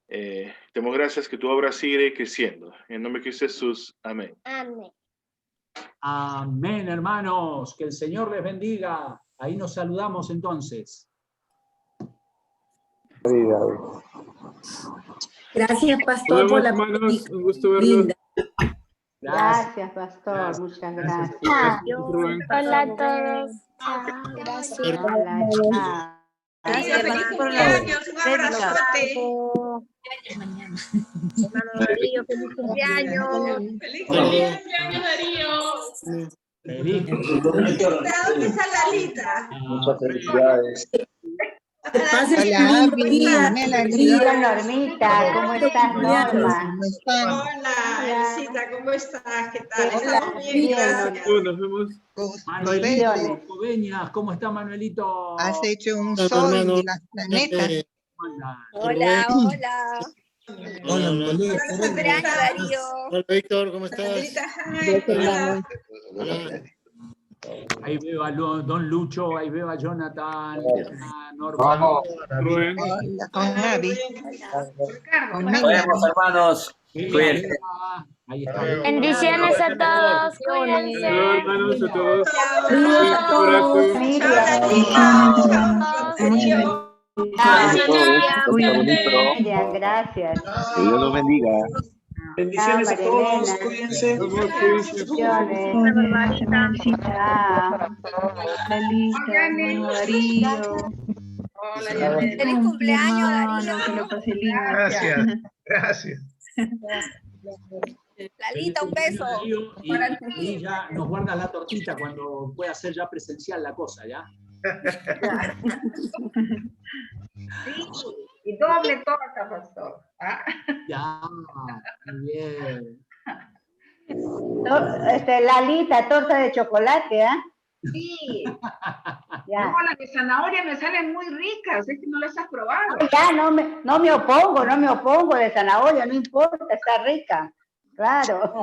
Te damos gracias que tu obra sigue creciendo. En nombre de Cristo Jesús. Amén. Amén. Amén, hermanos. Que el Señor les bendiga. Ahí nos saludamos entonces. Gracias, pastor, por la hermanos, un gusto verlos. linda. Gracias, pastor. Muchas gracias. Hola a todos. Gracias. Hola, chao. Gracias, feliz cumpleaños, un abrazote. Hermano Darío, feliz cumpleaños. Feliz cumpleaños, Darío. Feliz. ¿Dónde está Lalita? Muchas felicidades. Que pases Hola, un lindo Abby, día. Melanie. Hola, Normita. ¿Cómo estás, Norma? ¿Cómo están? Hola, Elcita, ¿cómo estás? ¿Qué tal? Hola, Estamos bien, bien. gracias. Nos vemos. Manuelito Coveñas, ¿cómo está Manuelito? Has hecho un sol de las planetas. Hola, hola. Hola, Manuel. Feliz cumpleaños, Darío. Hola, Víctor, ¿cómo estás? Sandrita, hi. Hola. Hola. Ahí veo a Don Lucho, ahí veo a Jonathan, a Norma. Vamos, Rubén. Hola, con Gaby. Nos vemos, hermanos. Cuídense. Ahí está. Bendiciones a todos, cuídense. Saludos, hermanos, a todos. Saludos a todos. Miriam, gracias. Que Dios los bendiga. Bendiciones a todos. Cuídense. Feliz cumpleaños, Darío. Gracias, gracias. Lalita, un beso. Y ya nos guarda la tortita cuando pueda ser ya presencial la cosa, ¿ya? Sí, y doble torta, pastor. ¿Ah? Ya, muy bien. Lalita, torta de chocolate, ¿ah? Sí. Ya. No, las de zanahoria me salen muy ricas, es que no las has probado. Ya, no me opongo de zanahoria, no importa, está rica. Claro.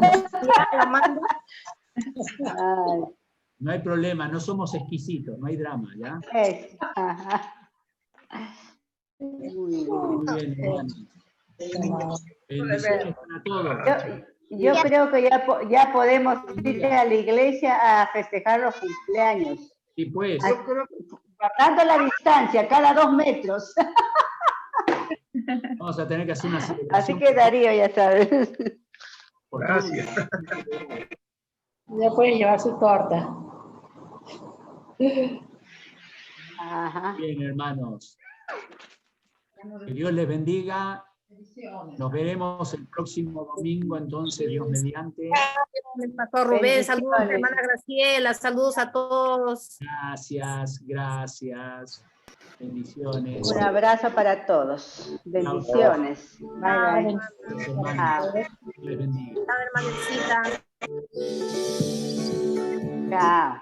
Ay. No hay problema, no somos exquisitos, no hay drama, ¿ya? Ajá. Muy bien, hermano. Bendiciones para todos. Yo creo que ya podemos ir a la iglesia a festejar los cumpleaños. Sí, pues. Guardando la distancia, cada 2 metros. Vamos a tener que hacer una celebración. Así que Darío, ya sabes. Gracias. Ya puede llevar su torta. Ajá. Bien, hermanos. Que Dios les bendiga. Nos veremos el próximo domingo, entonces, Dios mediante. Pastor Rubén, saludos a la hermana Graciela, saludos a todos. Gracias, gracias. Bendiciones. Un abrazo para todos. Bendiciones. Bye, bye. Hermanos, Dios les bendiga. Chao, hermanecita. Chao.